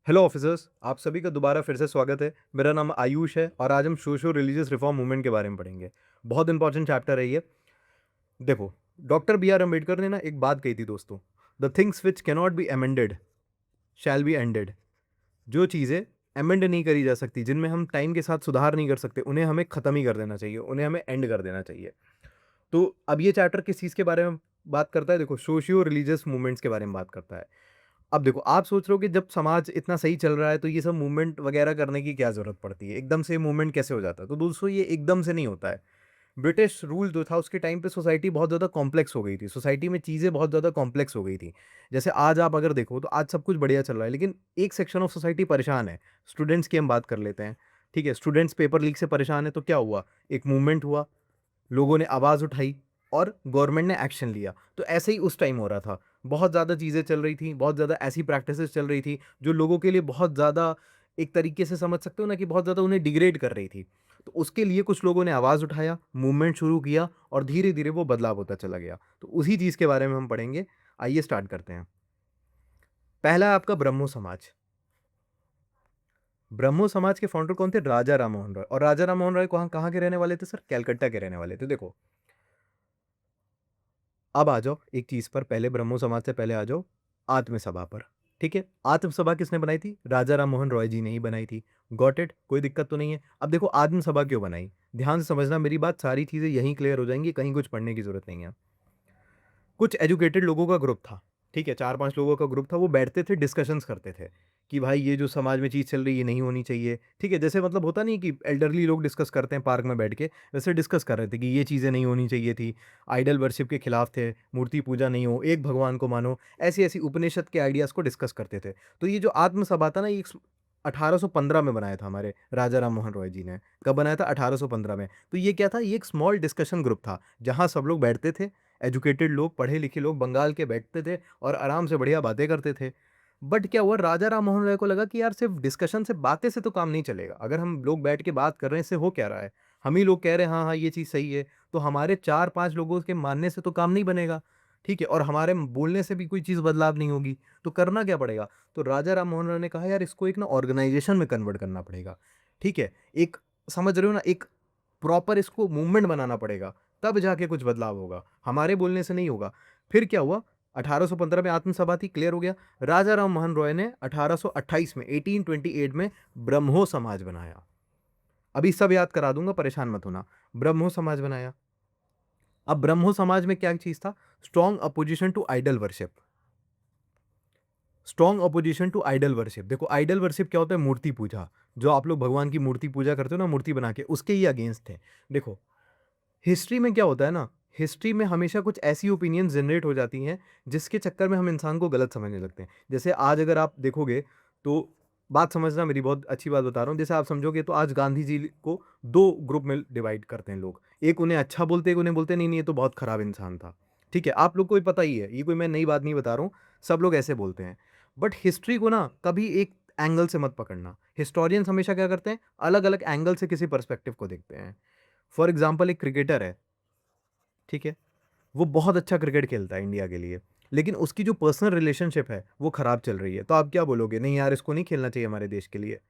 Hello officers, आप सभी का दोबारा फिर से स्वागत है। मेरा नाम आयुष है और आज हम सोशो रिलीजियस रिफॉर्म मूवमेंट के बारे में पढ़ेंगे। बहुत इंपॉर्टेंट चैप्टर है ये। देखो, डॉक्टर बी आर अम्बेडकर ने ना एक बात कही थी दोस्तों, the things which cannot be amended shall be ended. जो चीज़ें अमेंड नहीं करी जा सकती, जिनमें हम टाइम के साथ सुधार नहीं कर सकते, उन्हें हमें ख़त्म ही कर देना चाहिए, उन्हें हमें एंड कर देना चाहिए। तो अब ये चैप्टर किस चीज़ के बारे में बात करता है? देखो, सोशियो रिलीजियस मूवमेंट्स के बारे में बात करता है। अब देखो, आप सोच रहे हो कि जब समाज इतना सही चल रहा है तो ये सब मूवमेंट वगैरह करने की क्या ज़रूरत पड़ती है? एकदम से मूवमेंट कैसे हो जाता है? तो दोस्तों, ये एकदम से नहीं होता है। ब्रिटिश रूल जो था उसके टाइम पे सोसाइटी बहुत ज़्यादा कॉम्प्लेक्स हो गई थी। सोसाइटी में चीज़ें बहुत ज़्यादा कॉम्प्लेक्स हो गई थी। जैसे आज आप अगर देखो तो आज सब कुछ बढ़िया चल रहा है, लेकिन एक सेक्शन ऑफ सोसाइटी परेशान है। स्टूडेंट्स की हम बात कर लेते हैं, ठीक है? स्टूडेंट्स पेपर लीक से परेशान है तो क्या हुआ? एक मूवमेंट हुआ, लोगों ने आवाज़ उठाई और गवर्नमेंट ने एक्शन लिया। तो ऐसे ही उस टाइम हो रहा था। बहुत ज़्यादा चीज़ें चल रही थी, बहुत ज़्यादा ऐसी प्रैक्टिसेस चल रही थी, जो लोगों के लिए बहुत ज़्यादा, एक तरीके से समझ सकते हो ना, कि बहुत ज़्यादा उन्हें डिग्रेड कर रही थी। तो उसके लिए कुछ लोगों ने आवाज़ उठाया, मूवमेंट शुरू किया और धीरे-धीरे वो बदलाव होता चला गया। तो उसी चीज़ के बारे में हम पढ़ेंगे। आइए स्टार्ट करते हैं। पहला है आपका ब्रह्मो समाज। ब्रह्मो समाज के फाउंडर कौन थे? राजा राम मोहन रॉय। और राजा राम मोहन रॉय कहाँ कहाँ के रहने वाले थे सर? कलकत्ता के रहने वाले थे। देखो, अब आ जाओ एक चीज़ पर, पहले ब्रह्मो समाज से पहले आ जाओ आत्म सभा पर, ठीक है? आत्म सभा किसने बनाई थी? राजा राम मोहन रॉय जी ने ही बनाई थी। Got it? कोई दिक्कत तो नहीं है। अब देखो, आत्म सभा क्यों बनाई? ध्यान से समझना मेरी बात, सारी चीज़ें यहीं क्लियर हो जाएँगी, कहीं कुछ पढ़ने की ज़रूरत नहीं है। कुछ एजुकेटेड लोगों का ग्रुप था, ठीक है? 4-5 लोगों का ग्रुप था, वो बैठते थे, डिस्कशंस करते थे कि भाई ये जो समाज में चीज़ चल रही है, ये नहीं होनी चाहिए, ठीक है? जैसे मतलब होता नहीं कि एल्डरली लोग डिस्कस करते हैं पार्क में बैठ के, वैसे डिस्कस कर रहे थे कि ये चीज़ें नहीं होनी चाहिए थी, आइडल वर्शिप के खिलाफ थे, मूर्ति पूजा नहीं हो, एक भगवान को मानो, ऐसी-ऐसी उपनिषद के आइडियाज़ को डिस्कस करते थे। तो ये जो आत्म सभा था ना, ये 1815 में बनाया था हमारे राजा राम मोहन रॉय जी ने। कब बनाया था? 1815 में। तो ये क्या था? ये एक स्मॉल डिस्कशन ग्रुप था, जहाँ सब लोग बैठते थे, एजुकेटेड लोग, पढ़े-लिखे लोग बंगाल के बैठते थे और आराम से बढ़िया बातें करते थे। बट क्या हुआ, राजा राम मोहन राय को लगा कि यार सिर्फ़ डिस्कशन से, बातें से तो काम नहीं चलेगा। अगर हम लोग बैठ के बात कर रहे हैं, इससे हो क्या रहा है? हम ही लोग कह रहे हैं हाँ, हाँ, ये चीज़ सही है, तो हमारे 4-5 लोगों के मानने से तो काम नहीं बनेगा, ठीक है? और हमारे बोलने से भी कोई चीज़ बदलाव नहीं होगी, तो करना क्या पड़ेगा? तो राजा राम मोहन राय ने कहा यार इसको एक ना ऑर्गनाइज़ेशन में कन्वर्ट करना पड़ेगा, ठीक है? एक, समझ रहे हो ना, एक प्रॉपर इसको मूवमेंट बनाना पड़ेगा, तब जाके कुछ बदलाव होगा, हमारे बोलने से नहीं होगा। फिर क्या हुआ, 1815 में आत्मसभा थी, क्लियर हो गया। राजा राम मोहन रॉय ने 1828 में, 1828 में ब्रह्मो समाज बनाया। अभी सब याद करा दूँगा, परेशान मत होना। ब्रह्मो समाज बनाया। अब ब्रह्मो समाज में क्या चीज़ था? Strong opposition to idol worship. Strong opposition to idol worship. देखो, आइडल वर्शिप क्या होता है? मूर्ति पूजा। जो आप लोग भगवान की मूर्ति पूजा करते हो ना, मूर्ति बना के, उसके ये अगेंस्ट थे। देखो, हिस्ट्री में क्या होता है ना, हिस्ट्री में हमेशा कुछ ऐसी ओपिनियंस जनरेट हो जाती हैं, जिसके चक्कर में हम इंसान को गलत समझने लगते हैं। जैसे आज अगर आप देखोगे, तो बात समझना, मेरी बहुत अच्छी बात बता रहा हूँ। जैसे आप समझोगे तो आज गांधी जी को 2 ग्रुप में डिवाइड करते हैं लोग। एक उन्हें अच्छा बोलते हैं, एक उन्हें बोलते हैं नहीं-नहीं ये तो बहुत खराब इंसान था। ठीक है? आप लोग को भी पता ही है, ये कोई मैं नई बात नहीं बता रहा हूँ, सब लोग ऐसे बोलते हैं। बट हिस्ट्री को ना कभी एक एंगल से मत पकड़ना। हिस्टोरियंस हमेशा क्या करते हैं? अलग-अलग एंगल से किसी पर्सपेक्टिव को देखते हैं। फॉर एग्ज़ाम्पल, एक क्रिकेटर है, ठीक है? वो बहुत अच्छा क्रिकेट खेलता है इंडिया के लिए, लेकिन उसकी जो पर्सनल रिलेशनशिप है, वो खराब चल रही है। तो आप क्या बोलोगे? नहीं यार, इसको नहीं खेलना चाहिए हमारे देश के लिए।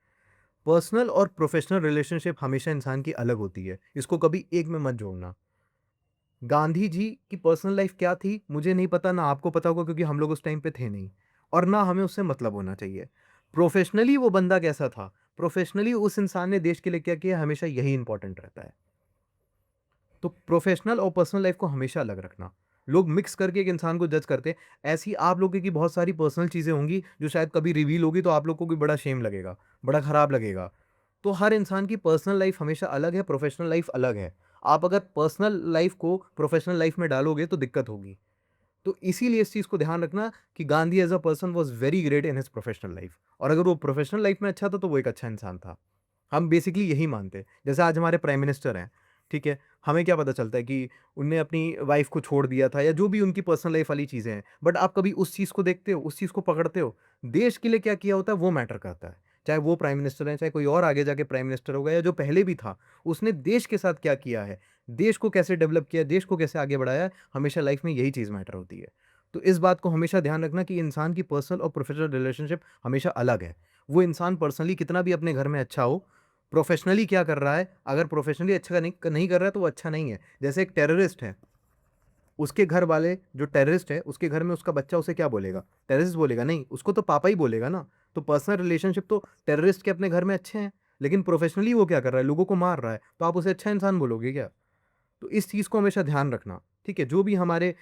पर्सनल और प्रोफ़ेशनल रिलेशनशिप हमेशा इंसान की अलग होती है। इसको कभी एक में मत जोड़ना। गांधी जी की पर्सनल लाइफ़ क्या थी, मुझे नहीं पता, ना आपको पता होगा क्योंकि हम लोग उस टाइम पे थे नहीं, और ना हमें उससे मतलब होना चाहिए। प्रोफ़ेशनली वो बंदा कैसा था, प्रोफ़ेशनली उस इंसान ने देश के लिए क्या किया, हमेशा यही इम्पोर्टेंट रहता है। तो प्रोफेशनल और पर्सनल लाइफ को हमेशा अलग रखना। लोग मिक्स करके एक इंसान को जज करते हैं। ऐसी आप लोगों की बहुत सारी पर्सनल चीज़ें होंगी जो शायद कभी रिवील होगी, तो आप लोग को भी बड़ा शेम लगेगा, बड़ा खराब लगेगा। तो हर इंसान की पर्सनल लाइफ हमेशा अलग है, प्रोफेशनल लाइफ अलग है। आप अगर पर्सनल लाइफ को प्रोफेशनल लाइफ में डालोगे तो दिक्कत होगी। तो इसीलिए इस चीज़ को ध्यान रखना कि Gandhi as a person was very great in his professional life, और अगर वो प्रोफेशनल लाइफ में अच्छा था तो वो एक अच्छा इंसान था। हम बेसिकली यही मानते हैं। जैसे आज हमारे प्राइम मिनिस्टर हैं, ठीक है? हमें क्या पता चलता है कि उनने अपनी वाइफ़ को छोड़ दिया था या जो भी उनकी पर्सनल लाइफ़ वाली चीज़ें हैं। बट आप कभी उस चीज़ को देखते हो, उस चीज़ को पकड़ते हो? देश के लिए क्या किया होता है वो मैटर करता है। चाहे वो प्राइम मिनिस्टर हैं, चाहे कोई और आगे जाके प्राइम मिनिस्टर होगा या जो पहले भी था, उसने देश के साथ क्या किया है, देश को कैसे डेवलप किया, देश को कैसे आगे बढ़ाया है, हमेशा लाइफ़ में यही चीज़ मैटर होती है। तो इस बात को हमेशा ध्यान रखना कि इंसान की पर्सनल और प्रोफ़ेशनल रिलेशनशिप हमेशा अलग है। वो इंसान पर्सनली कितना भी अपने घर में अच्छा हो, प्रोफेशनली क्या कर रहा है, अगर प्रोफेशनली अच्छा नहीं कर रहा है तो वो अच्छा नहीं है। जैसे एक टेररिस्ट है, उसके घर वाले जो टेररिस्ट है, उसके घर में उसका बच्चा उसे क्या बोलेगा? टेररिस्ट बोलेगा? नहीं, उसको तो पापा ही बोलेगा ना। तो पर्सनल रिलेशनशिप तो टेररिस्ट के अपने घर में अच्छे हैं, लेकिन प्रोफेशनली वो क्या कर रहा है? लोगों को मार रहा है, तो आप उसे अच्छा इंसान बोलोगे क्या? तो इस चीज़ को हमेशा ध्यान रखना, ठीक है? जो भी हमारे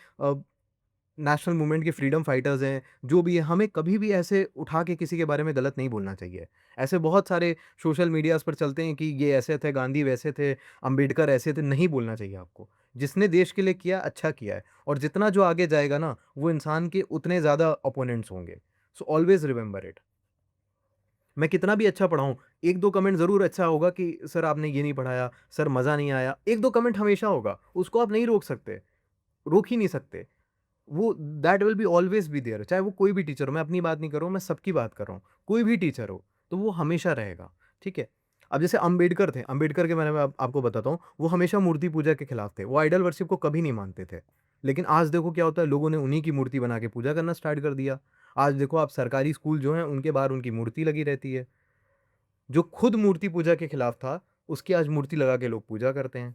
नेशनल मूवमेंट के फ्रीडम फाइटर्स हैं, जो भी है, हमें कभी भी ऐसे उठा के किसी के बारे में गलत नहीं बोलना चाहिए। ऐसे बहुत सारे सोशल मीडियाज़ पर चलते हैं कि ये ऐसे थे, गांधी वैसे थे, अंबेडकर ऐसे थे, नहीं बोलना चाहिए आपको। जिसने देश के लिए किया, अच्छा किया है, और जितना जो आगे जाएगा ना, वो इंसान के उतने ज़्यादा अपोनेंट्स होंगे। So always remember it. मैं कितना भी अच्छा पढ़ाऊँ, 1-2 कमेंट ज़रूर अच्छा होगा कि सर आपने ये नहीं पढ़ाया, सर मज़ा नहीं आया, 1-2 कमेंट हमेशा होगा, उसको आप नहीं रोक सकते, रोक ही नहीं सकते। वो that will be always be there, चाहे वो कोई भी टीचर हो, मैं अपनी बात नहीं कर रहा हूँ, मैं सबकी बात कर रहा हूँ। कोई भी टीचर हो, तो वो हमेशा रहेगा, ठीक है? अब जैसे अंबेडकर थे, अंबेडकर के बारे में आपको बताता हूँ, वो हमेशा मूर्ति पूजा के खिलाफ थे, वो आइडल वर्शिप को कभी नहीं मानते थे। लेकिन आज देखो क्या होता है, लोगों ने उन्हीं की मूर्ति बना के पूजा करना स्टार्ट कर दिया। आज देखो आप सरकारी स्कूल जो हैं, उनके बाहर उनकी मूर्ति लगी रहती है। जो खुद मूर्ति पूजा के खिलाफ था, उसकी आज मूर्ति लगा के लोग पूजा करते हैं।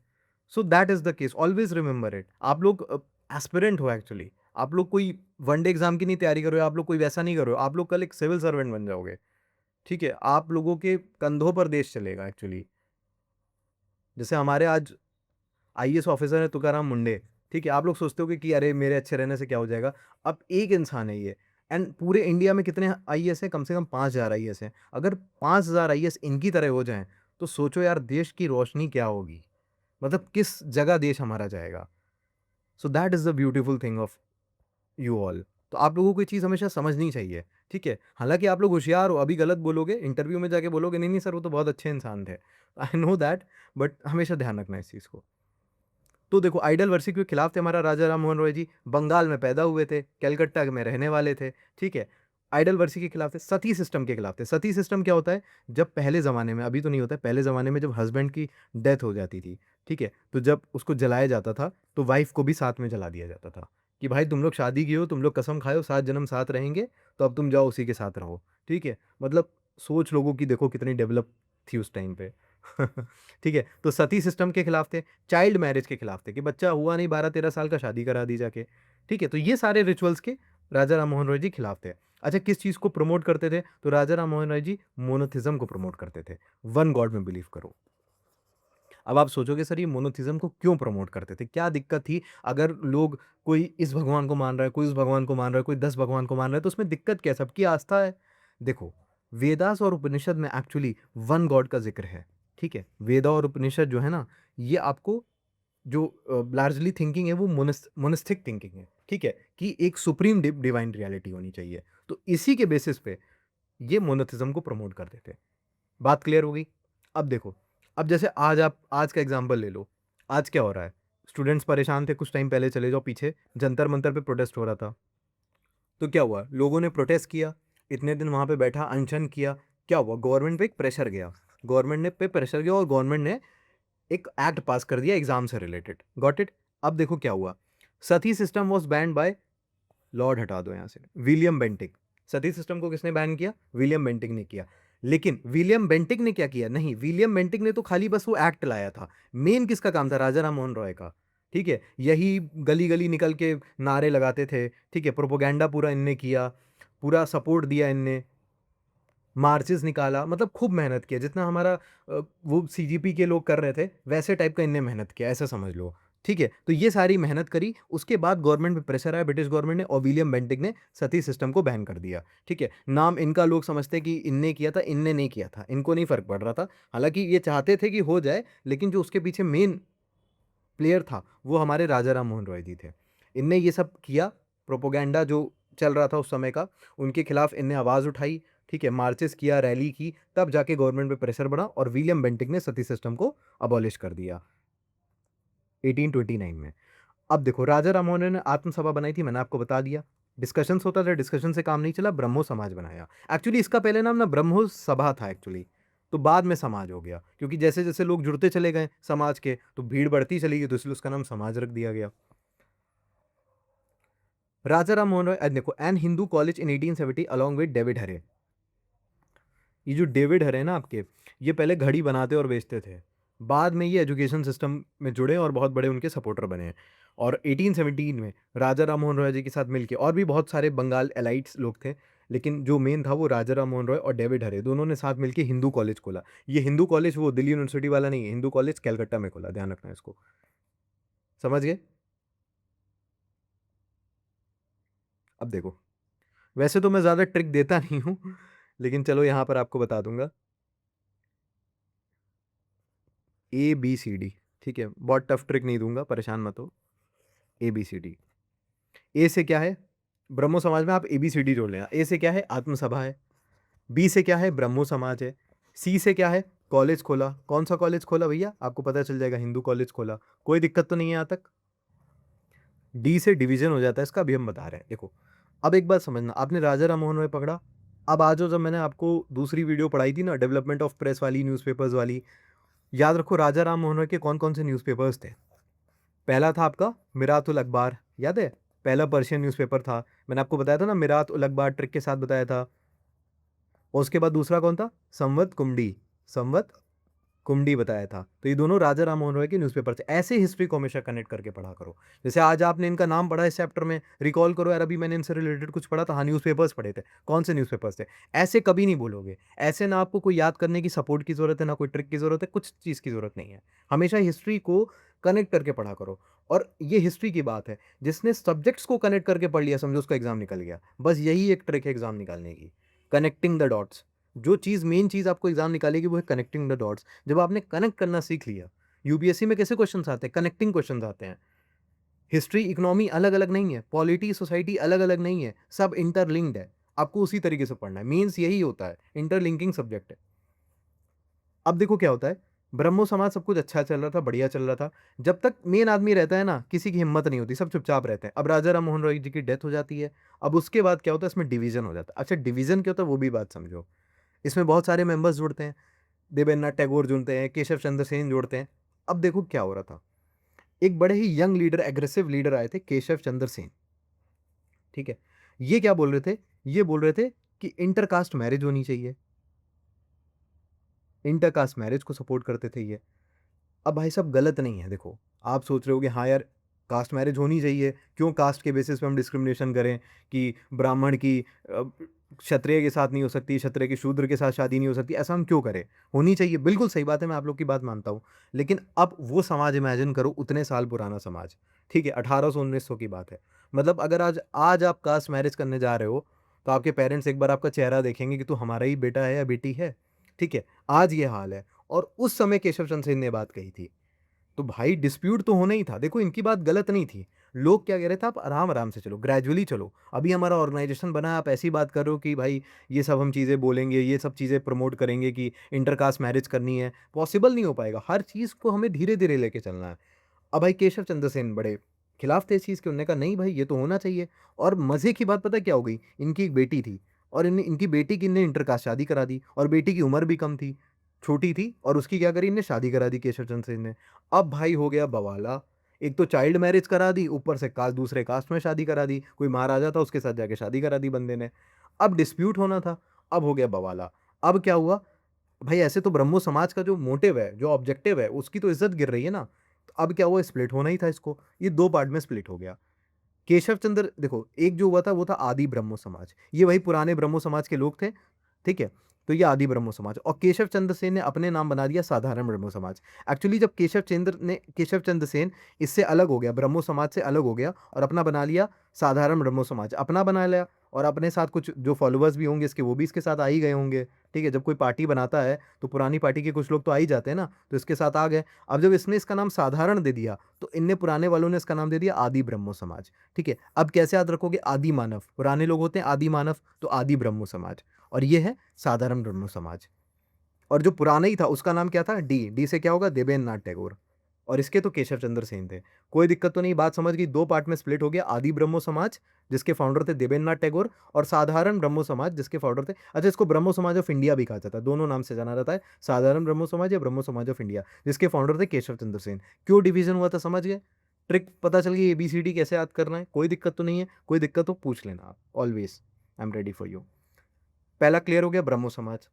So that is the case, always remember it. आप लोग एस्पिरेंट हो एक्चुअली। आप लोग कोई वन डे एग्ज़ाम की नहीं तैयारी कर रहे हो, आप लोग कोई वैसा नहीं कर रहे हो। आप लोग कल एक सिविल सर्वेंट बन जाओगे, ठीक है? आप लोगों के कंधों पर देश चलेगा एक्चुअली। जैसे हमारे आज आईएएस ऑफिसर हैं तुकाराम मुंडे, ठीक है? आप लोग सोचते होगे कि अरे! मेरे अच्छे रहने से क्या हो जाएगा? अब एक इंसान है ये, एंड पूरे इंडिया में कितने आईएएस हैं? कम से कम 5000 आईएएस हैं। अगर 5000 आईएएस इनकी तरह हो जाएँ, तो सोचो यार देश की रोशनी क्या होगी? मतलब किस जगह देश हमारा जाएगा? So that is the beautiful thing of you all. तो आप लोगों को ये चीज़ हमेशा समझनी चाहिए, ठीक है? हालाँकि आप लोग होशियार हो, अभी गलत बोलोगे, इंटरव्यू में जाके बोलोगे, नहीं, नहीं सर वो तो बहुत अच्छे इंसान थे। आई नो दैट, बट हमेशा ध्यान रखना इस चीज़ को। तो देखो आइडल वर्शिप के खिलाफ थे हमारा राजा राम मोहन रॉय जी, बंगाल में पैदा हुए थे, कलकत्ता में रहने वाले थे, ठीक है? आइडल वर्शिप के खिलाफ थे, सती सिस्टम के खिलाफ थे। सती सिस्टम क्या होता है? जब पहले ज़माने में, अभी तो नहीं होता है, पहले ज़माने में जब हस्बैंड की डेथ हो जाती थी, ठीक है? तो जब उसको जलाया जाता था, तो वाइफ़ को भी साथ में जला दिया जाता था, कि भाई तुम लोग शादी किए हो, तुम लोग कसम खाए हो 7 जन्म साथ रहेंगे, तो अब तुम जाओ उसी के साथ रहो, ठीक है? मतलब सोच लोगों की देखो कितनी डेवलप थी उस टाइम पे। ठीक है? तो सती सिस्टम के खिलाफ थे, चाइल्ड मैरिज के खिलाफ थे कि बच्चा हुआ नहीं 12-13 साल का शादी करा दी जाके, ठीक है? तो ये सारे रिचुअल्स के राजा राम मोहन रॉय जी खिलाफ थे। अच्छा किस चीज़ को प्रमोट करते थे? तो राजा राम मोहन रॉय जी मोनोथिज़्म को प्रमोट करते थे, वन गॉड में बिलीव करो। अब आप सोचोगे सर ये मोनोथिज़्म को क्यों प्रमोट करते थे? क्या दिक्कत थी? अगर लोग कोई इस भगवान को मान रहा है, कोई उस भगवान को मान रहा है, कोई 10 भगवान को मान रहा है, तो उसमें दिक्कत क्या है? सबकी आस्था है। देखो, वेदास और उपनिषद में एक्चुअली वन गॉड का ज़िक्र है, ठीक है? वेदा और उपनिषद जो है ना, ये आपको जो लार्जली थिंकिंग है वो मोनिस्टिक थिंकिंग है, ठीक है? कि एक सुप्रीम डिवाइन रियलिटी होनी चाहिए। तो इसी के बेसिस पे ये मोनोथिज़्म को प्रमोट करते थे। बात क्लियर हो गई? अब देखो, अब जैसे आप आज का एग्ज़ाम्पल ले लो। आज क्या हो रहा है? स्टूडेंट्स परेशान थे, कुछ टाइम पहले चले जाओ पीछे, जंतर-मंतर पे प्रोटेस्ट हो रहा था। तो क्या हुआ? लोगों ने प्रोटेस्ट किया, इतने दिन वहाँ पे बैठा, अनशन किया। क्या हुआ? गवर्नमेंट पे एक प्रेशर गया। गवर्नमेंट ने पे प्रेशर गया और गवर्नमेंट ने एक एक्ट पास कर दिया एग्ज़ाम से रिलेटेड। Got it? अब देखो क्या हुआ? Sati system was banned by Lord हटा दो यहाँ से, विलियम बेंटिक। सती सिस्टम को किसने बैन किया? विलियम बेंटिक ने किया। लेकिन विलियम बेंटिक ने क्या किया? नहीं, विलियम बेंटिक ने तो खाली बस वो एक्ट लाया था। मेन किसका काम था? राजा राम मोहन रॉय का, ठीक है? यही गली-गली निकल के नारे लगाते थे, ठीक है? प्रोपेगेंडा पूरा इनने किया, पूरा सपोर्ट दिया इनने, मार्चेज़ निकाला, मतलब खूब मेहनत किया। जितना हमारा वो सीजीपी के लोग कर रहे थे, वैसे टाइप का इनने मेहनत किया, ऐसा समझ लो। ठीक है? तो ये सारी मेहनत करी, उसके बाद गवर्नमेंट पे प्रेशर आया ब्रिटिश गवर्नमेंट ने और विलियम बेंटिक ने सती सिस्टम को बैन कर दिया। ठीक है? नाम इनका लोग समझते हैं कि इनने किया था, इनने नहीं किया था, इनको नहीं फ़र्क पड़ रहा था। हालाँकि ये चाहते थे कि हो जाए, लेकिन जो उसके पीछे मेन प्लेयर था, वो हमारे राजा राम मोहन रॉय जी थे। इनने ये सब किया, प्रोपेगेंडा जो चल रहा था उस समय का, उनके खिलाफ इनने आवाज़ उठाई, ठीक है? मार्चेज़ किया, रैली की, तब जाके गवर्नमेंट पे प्रेशर बढ़ा और विलियम बेंटिक ने सती सिस्टम को अबॉलिश कर दिया 1829 में। अब देखो राजा राम मोहन राय ने आत्म सभा बनाई थी, मैंने आपको बता दिया। डिस्कशंस होता था, डिस्कशन से काम नहीं चला, ब्रह्मो समाज बनाया। एक्चुअली इसका पहले नाम ना ब्रह्मो सभा था एक्चुअली, तो बाद में समाज हो गया, क्योंकि जैसे-जैसे लोग जुड़ते चले गए समाज के, तो भीड़ बढ़ती चली गई, तो इसलिए उसका नाम समाज रख दिया गया। राजा राम मोहन रॉय देखो an Hindu college in 1870 along with David Hare. ये जो डेविड हरे हैं ना आपके, ये पहले घड़ी बनाते और बेचते थे। बाद में ये एजुकेशन सिस्टम में जुड़े और बहुत बड़े उनके सपोर्टर बने हैं। और 1817 में राजा राम मोहन रॉय जी के साथ मिलके और भी बहुत सारे बंगाल एलाइट्स लोग थे, लेकिन जो मेन था वो राजा राम मोहन रॉय और डेविड हरे, दोनों ने साथ मिलके हिंदू कॉलेज खोला। ये हिंदू कॉलेज वो दिल्ली यूनिवर्सिटी वाला नहीं है, हिंदू कॉलेज कलकत्ता में खोला, ध्यान रखना इसको। समझ गए? अब देखो, वैसे तो मैं ज़्यादा ट्रिक देता नहीं हूँ, लेकिन चलो यहाँ पर आपको बता दूंगा। ABCD, ठीक है, बहुत टफ ट्रिक नहीं दूंगा, परेशान मत हो। ABCD, ए से क्या है? ब्रह्मो समाज में आप ABCD जोड़ लेना। ए से क्या है? आत्मसभा है। बी से क्या है? ब्रह्मो समाज है। सी से क्या है? कॉलेज खोला। कौन सा कॉलेज खोला भैया? आपको पता चल जाएगा, हिंदू कॉलेज खोला। कोई दिक्कत तो नहीं है यहाँ तक? डी से डिवीजन हो जाता है इसका, अभी हम बता रहे हैं। देखो, अब एक बात समझना, आपने राजा राम मोहन रॉय पकड़ा। अब आ जाओ, जब मैंने आपको दूसरी वीडियो पढ़ाई थी ना, डेवलपमेंट ऑफ प्रेस वाली, न्यूज़पेपर्स वाली, याद रखो राजा राम मोहन रॉय के कौन कौन से न्यूज़पेपर्स थे। पहला था आपका मिरात उल अखबार, याद है? पहला पर्शियन न्यूज़पेपर था, मैंने आपको बताया था ना, मिरात उल अखबार ट्रिक के साथ बताया था। और उसके बाद दूसरा कौन था? संवत कुंडी, संवत कुंडी बताया था। तो ये दोनों राजा राम मोहन रॉय के न्यूज़पेपर थे। ऐसे हिस्ट्री को हमेशा कनेक्ट करके पढ़ा करो। जैसे आज आपने इनका नाम पढ़ा इस चैप्टर में, रिकॉल करो यार, अभी मैंने इनसे रिलेटेड कुछ पढ़ा था, हाँ न्यूज़पेपर्स पढ़े थे। कौन से न्यूज़पेपर्स थे? ऐसे कभी नहीं बोलोगे। ऐसे ना आपको कोई याद करने की सपोर्ट की ज़रूरत है, ना कोई ट्रिक की ज़रूरत है, कुछ चीज़ की ज़रूरत नहीं है। हमेशा हिस्ट्री को कनेक्ट करके पढ़ा करो। और ये हिस्ट्री की बात है, जिसने सब्जेक्ट्स को कनेक्ट करके पढ़ लिया, समझो उसका एग्जाम निकल गया। बस यही एक ट्रिक है एग्जाम निकालने की, कनेक्टिंग द डॉट्स। जो चीज़, मेन चीज़ आपको एग्जाम निकालेगी वो है कनेक्टिंग द डॉट्स। जब आपने कनेक्ट करना सीख लिया, यूपीएससी में कैसे क्वेश्चंस आते हैं? कनेक्टिंग क्वेश्चंस आते हैं। हिस्ट्री, इकोनॉमी अलग अलग नहीं है, पॉलिटी, सोसाइटी अलग अलग नहीं है, सब इंटरलिंक्ड है। आपको उसी तरीके से पढ़ना है, मीन्स यही होता है, इंटरलिंकिंग सब्जेक्ट है। अब देखो क्या होता है, ब्रह्मो समाज सब कुछ अच्छा चल रहा था, बढ़िया चल रहा था। जब तक मेन आदमी रहता है ना, किसी की हिम्मत नहीं होती, सब चुपचाप रहते हैं। अब राजा राम मोहन रॉय जी की डेथ हो जाती है। अब उसके बाद क्या होता है, इसमें डिवीजन हो जाता है। अच्छा, डिवीजन क्या होता है वो भी बात समझो। इसमें बहुत सारे मेंबर्स जुड़ते हैं, देवेंद्रनाथ टैगोर जुड़ते हैं, केशव चंद्र सेन जुड़ते हैं। अब देखो क्या हो रहा था, एक बड़े ही यंग लीडर, एग्रेसिव लीडर आए थे, केशव चंद्र सेन, ठीक है। ये क्या बोल रहे थे? ये बोल रहे थे कि इंटरकास्ट मैरिज होनी चाहिए। इंटरकास्ट मैरिज को सपोर्ट करते थे ये। अब भाई साहब गलत नहीं है, देखो आप सोच रहे हो कि हाँ यार, कास्ट मैरिज होनी चाहिए, क्यों कास्ट के बेसिस पे हम डिस्क्रिमिनेशन करें कि ब्राह्मण की क्षत्रिय के साथ नहीं हो सकती, क्षत्रिय की शूद्र के साथ शादी नहीं हो सकती, ऐसा हम क्यों करें? होनी चाहिए, बिल्कुल सही बात है, मैं आप लोग की बात मानता हूँ। लेकिन अब वो समाज इमेजिन करो, उतने साल पुराना समाज, ठीक है, 1800-1900 की बात है। मतलब अगर आज आज आप कास्ट मैरिज करने जा रहे हो, तो आपके पेरेंट्स एक बार आपका चेहरा देखेंगे कि तू हमारा ही बेटा है या बेटी है, ठीक है। आज ये हाल है, और उस समय केशव चंद्र सेन ने बात कही थी। तो भाई डिस्प्यूट तो होना ही था। देखो इनकी बात गलत नहीं थी। लोग क्या कह रहे थे, आप आराम-आराम से चलो, ग्रेजुअली चलो। अभी हमारा ऑर्गनाइज़ेशन बना है, आप ऐसी बात कर रहे हो कि भाई ये सब हम चीज़ें बोलेंगे, ये सब चीज़ें प्रमोट करेंगे कि इंटरकास्ट मैरिज करनी है। पॉसिबल नहीं हो पाएगा। हर चीज़ को हमें धीरे-धीरे लेके चलना है। अब भाई केशव चंद्र सेन बड़े खिलाफ थे इस चीज़ के। उन्होंने कहा नहीं भाई ये तो होना चाहिए। और मज़े की बात पता है क्या हो गई? इनकी एक बेटी थी, और इनकी बेटी की इनने इंटरकास्ट शादी करा दी, और बेटी की उम्र भी कम थी, छोटी थी, और उसकी क्या करी, इनने शादी करा दी केशव चंद्र सेन ने। अब भाई हो गया बवाला। एक तो चाइल्ड मैरिज करा दी, ऊपर से कास्ट, दूसरे कास्ट में शादी करा दी। कोई महाराजा था उसके साथ जाके शादी करा दी बंदे ने। अब डिस्प्यूट होना था, अब हो गया बवाला। अब क्या हुआ भाई, ऐसे तो ब्रह्मो समाज का जो मोटिव है, जो ऑब्जेक्टिव है, उसकी तो इज्जत गिर रही है ना। तो अब क्या हुआ, स्प्लिट होना ही था इसको। ये दो पार्ट में स्प्लिट हो गया। केशव चंद्र, देखो एक जो हुआ था वो था आदि ब्रह्मो समाज, ये वही पुराने ब्रह्मो समाज के लोग थे, ठीक है। तो ये आदि ब्रह्मो समाज, और केशव चंद्र सेन ने अपने नाम बना दिया साधारण ब्रह्मो समाज। एक्चुअली जब केशव चंद्र सेन इससे अलग हो गया, ब्रह्मो समाज से अलग हो गया, और अपना बना लिया साधारण ब्रह्मो समाज, अपना बना लिया। और अपने साथ कुछ जो फॉलोअर्स भी होंगे इसके, वो भी इसके साथ आ ही गए होंगे, ठीक है। जब कोई पार्टी बनाता है तो पुरानी पार्टी के कुछ लोग तो आ ही जाते हैं ना, तो इसके साथ आ गए। अब जब इसने इसका नाम साधारण दे दिया, तो इनने पुराने वालों ने इसका नाम दे दिया आदि ब्रह्मो समाज, ठीक है। अब कैसे याद रखोगे? आदि मानव, पुराने लोग होते हैं आदि मानव, तो आदि ब्रह्मो समाज, और ये है साधारण ब्रह्मो समाज। और जो पुराना ही था उसका नाम क्या था? डी। डी से क्या होगा? देवेंद्र नाथ टैगोर। और इसके तो केशव चंद्र सेन थे। कोई दिक्कत तो नहीं, बात समझ गई। दो पार्ट में स्प्लिट हो गया, आदि ब्रह्मो समाज जिसके फाउंडर थे देवेंद्र नाथ टैगोर, और साधारण ब्रह्मो समाज जिसके फाउंडर थे, अच्छा इसको ब्रह्मो समाज ऑफ इंडिया भी कहा जाता है, दोनों नाम से जाना जाता है, साधारण ब्रह्मो समाज या ब्रह्मो समाज ऑफ इंडिया, जिसके फाउंडर थे केशव चंद्र सेन। क्यों डिवीजन हुआ था समझ गए? ट्रिक पता चल गई, ABCD कैसे याद करना है। कोई दिक्कत तो नहीं है, कोई दिक्कत हो पूछ लेना आप, always I am ready for you. पहला क्लियर हो गया, ब्रह्मो समाज।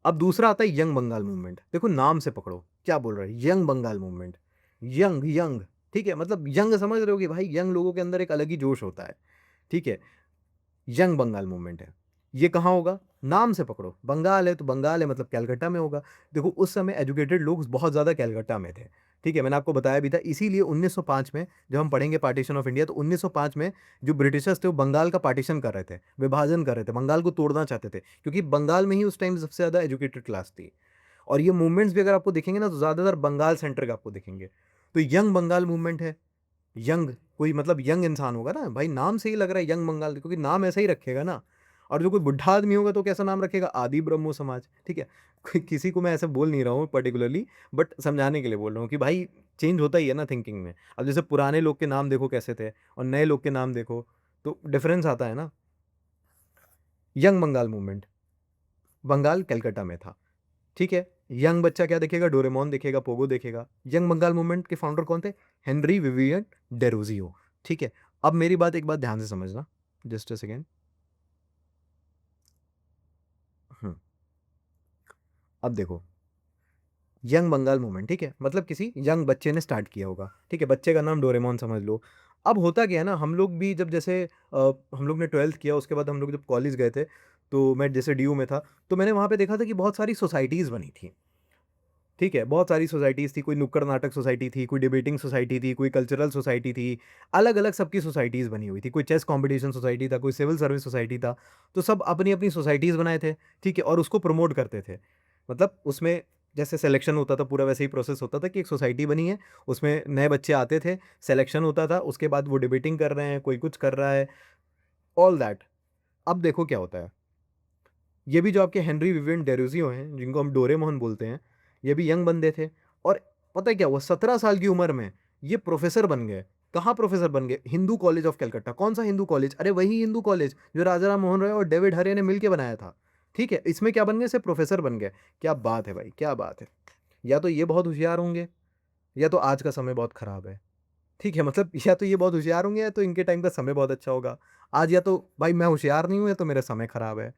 अब दूसरा आता है यंग बंगाल मूवमेंट। देखो नाम से पकड़ो, क्या बोल रहा है? Young Bengal movement. Young young, ठीक है, मतलब यंग समझ रहे हो कि भाई यंग लोगों के अंदर एक अलग ही जोश होता है, ठीक है। यंग बंगाल मूवमेंट है। ये कहाँ होगा? नाम से पकड़ो, बंगाल है तो बंगाल है मतलब कलकत्ता में होगा। देखो उस समय एजुकेटेड लोग बहुत ज़्यादा कलकत्ता में थे, ठीक है, मैंने आपको बताया भी था। इसीलिए 1905 में जब हम पढ़ेंगे पार्टीशन ऑफ इंडिया, तो 1905 में जो ब्रिटिशर्स थे वो बंगाल का पार्टीशन कर रहे थे, विभाजन कर रहे थे, बंगाल को तोड़ना चाहते थे, क्योंकि बंगाल में ही उस टाइम सबसे ज़्यादा एजुकेटेड क्लास थी। और ये मूवमेंट्स भी अगर आपको दिखेंगे ना, तो ज़्यादातर बंगाल सेंटर के आपको दिखेंगे। तो यंग बंगाल मूवमेंट है। यंग, कोई मतलब यंग इंसान होगा ना भाई, नाम से ही लग रहा है यंग बंगाल, क्योंकि नाम ऐसा ही रखेगा ना। और जो कोई बुढ़ा आदमी होगा तो कैसा नाम रखेगा? आदि ब्रह्मो समाज, ठीक है। किसी को मैं ऐसे बोल नहीं रहा हूँ पर्टिकुलरली, बट समझाने के लिए बोल रहा हूँ कि भाई चेंज होता ही है ना थिंकिंग में। अब जैसे पुराने लोग के नाम देखो कैसे थे, और नए लोग के नाम देखो, तो डिफरेंस आता है ना। यंग बंगाल मूवमेंट, बंगाल कलकत्ता में था, ठीक है। यंग बच्चा क्या देखेगा? डोरेमोन देखेगा, पोगो देखेगा। यंग बंगाल मूवमेंट के फाउंडर कौन थे? हेनरी विवियन डेरोजियो, ठीक है। अब मेरी बात एक बात ध्यान से समझना, जस्ट अ सेकेंड। अब देखो, यंग बंगाल मूवमेंट, ठीक है, मतलब किसी यंग बच्चे ने स्टार्ट किया होगा, ठीक है, बच्चे का नाम डोरेमोन समझ लो। अब होता क्या है ना, हम लोग भी जब जैसे हम लोग ने 12th किया, उसके बाद हम लोग जब कॉलेज गए थे, तो मैं जैसे डीयू में था, तो मैंने वहाँ पे देखा था कि बहुत सारी सोसाइटीज़ बनी थी, ठीक है, बहुत सारी सोसाइटीज़ थी। कोई नुक्कड़ नाटक सोसाइटी थी, कोई डिबेटिंग सोसाइटी थी, कोई कल्चरल सोसाइटी थी, अलग-अलग सबकी सोसाइटीज़ बनी हुई थी। कोई चेस कॉम्पिटिशन सोसाइटी था, कोई सिविल सर्विस सोसाइटी था। तो सब अपनी-अपनी सोसाइटीज़ बनाए थे, ठीक है, और उसको प्रमोट करते थे। मतलब उसमें जैसे सिलेक्शन होता था, पूरा वैसे ही प्रोसेस होता था कि एक सोसाइटी बनी है, उसमें नए बच्चे आते थे, सिलेक्शन होता था, उसके बाद वो डिबेटिंग कर रहे हैं, कोई कुछ कर रहा है, ऑल दैट। अब देखो क्या होता है, ये भी जो आपके हेनरी विवियन डेरोजियो हैं, जिनको हम डोरेमोन बोलते हैं, ये भी यंग बंदे थे। और पता है क्या हुआ? 17 साल की उम्र में ये प्रोफ़ेसर बन गए। कहाँ प्रोफ़ेसर बन गए? Hindu college of Calcutta. कौन-सा हिंदू कॉलेज? अरे वही हिंदू कॉलेज जो राजा राम मोहन रॉय और डेविड हरे ने मिल के बनाया था। ठीक है? इसमें क्या बन गए? सिर्फ़ प्रोफ़ेसर बन गए। क्या बात है भाई, क्या बात है! या तो ये बहुत होशियार होंगे, या तो आज का समय बहुत खराब है। ठीक है? मतलब या तो ये बहुत होशियार होंगे, या तो इनके टाइम का समय बहुत अच्छा होगा। आज या तो भाई मैं होशियार नहीं हूँ, या तो मेरा समय खराब है।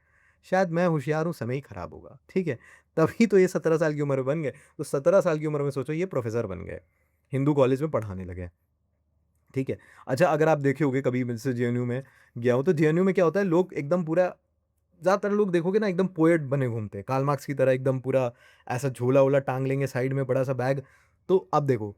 शायद मैं होशियार हूँ, समय ही खराब होगा, ठीक है? तभी तो ये 17 साल की उम्र में बन गए। तो 17 साल की उम्र में सोचो ये प्रोफ़ेसर बन गए, हिंदू कॉलेज में पढ़ाने लगे, ठीक है? अच्छा, अगर आप देखे होंगे कभी, जैसे जेएनयू में गया हूँ, तो जेएनयू में क्या होता है, लोग एकदम पूरा, ज़्यादातर लोग देखोगे ना एकदम पोएट बने घूमते हैं, कार्ल मार्क्स की तरह एकदम पूरा ऐसा झोला-वोला टाँग लेंगे साइड में, बड़ा-सा बैग। तो अब देखो,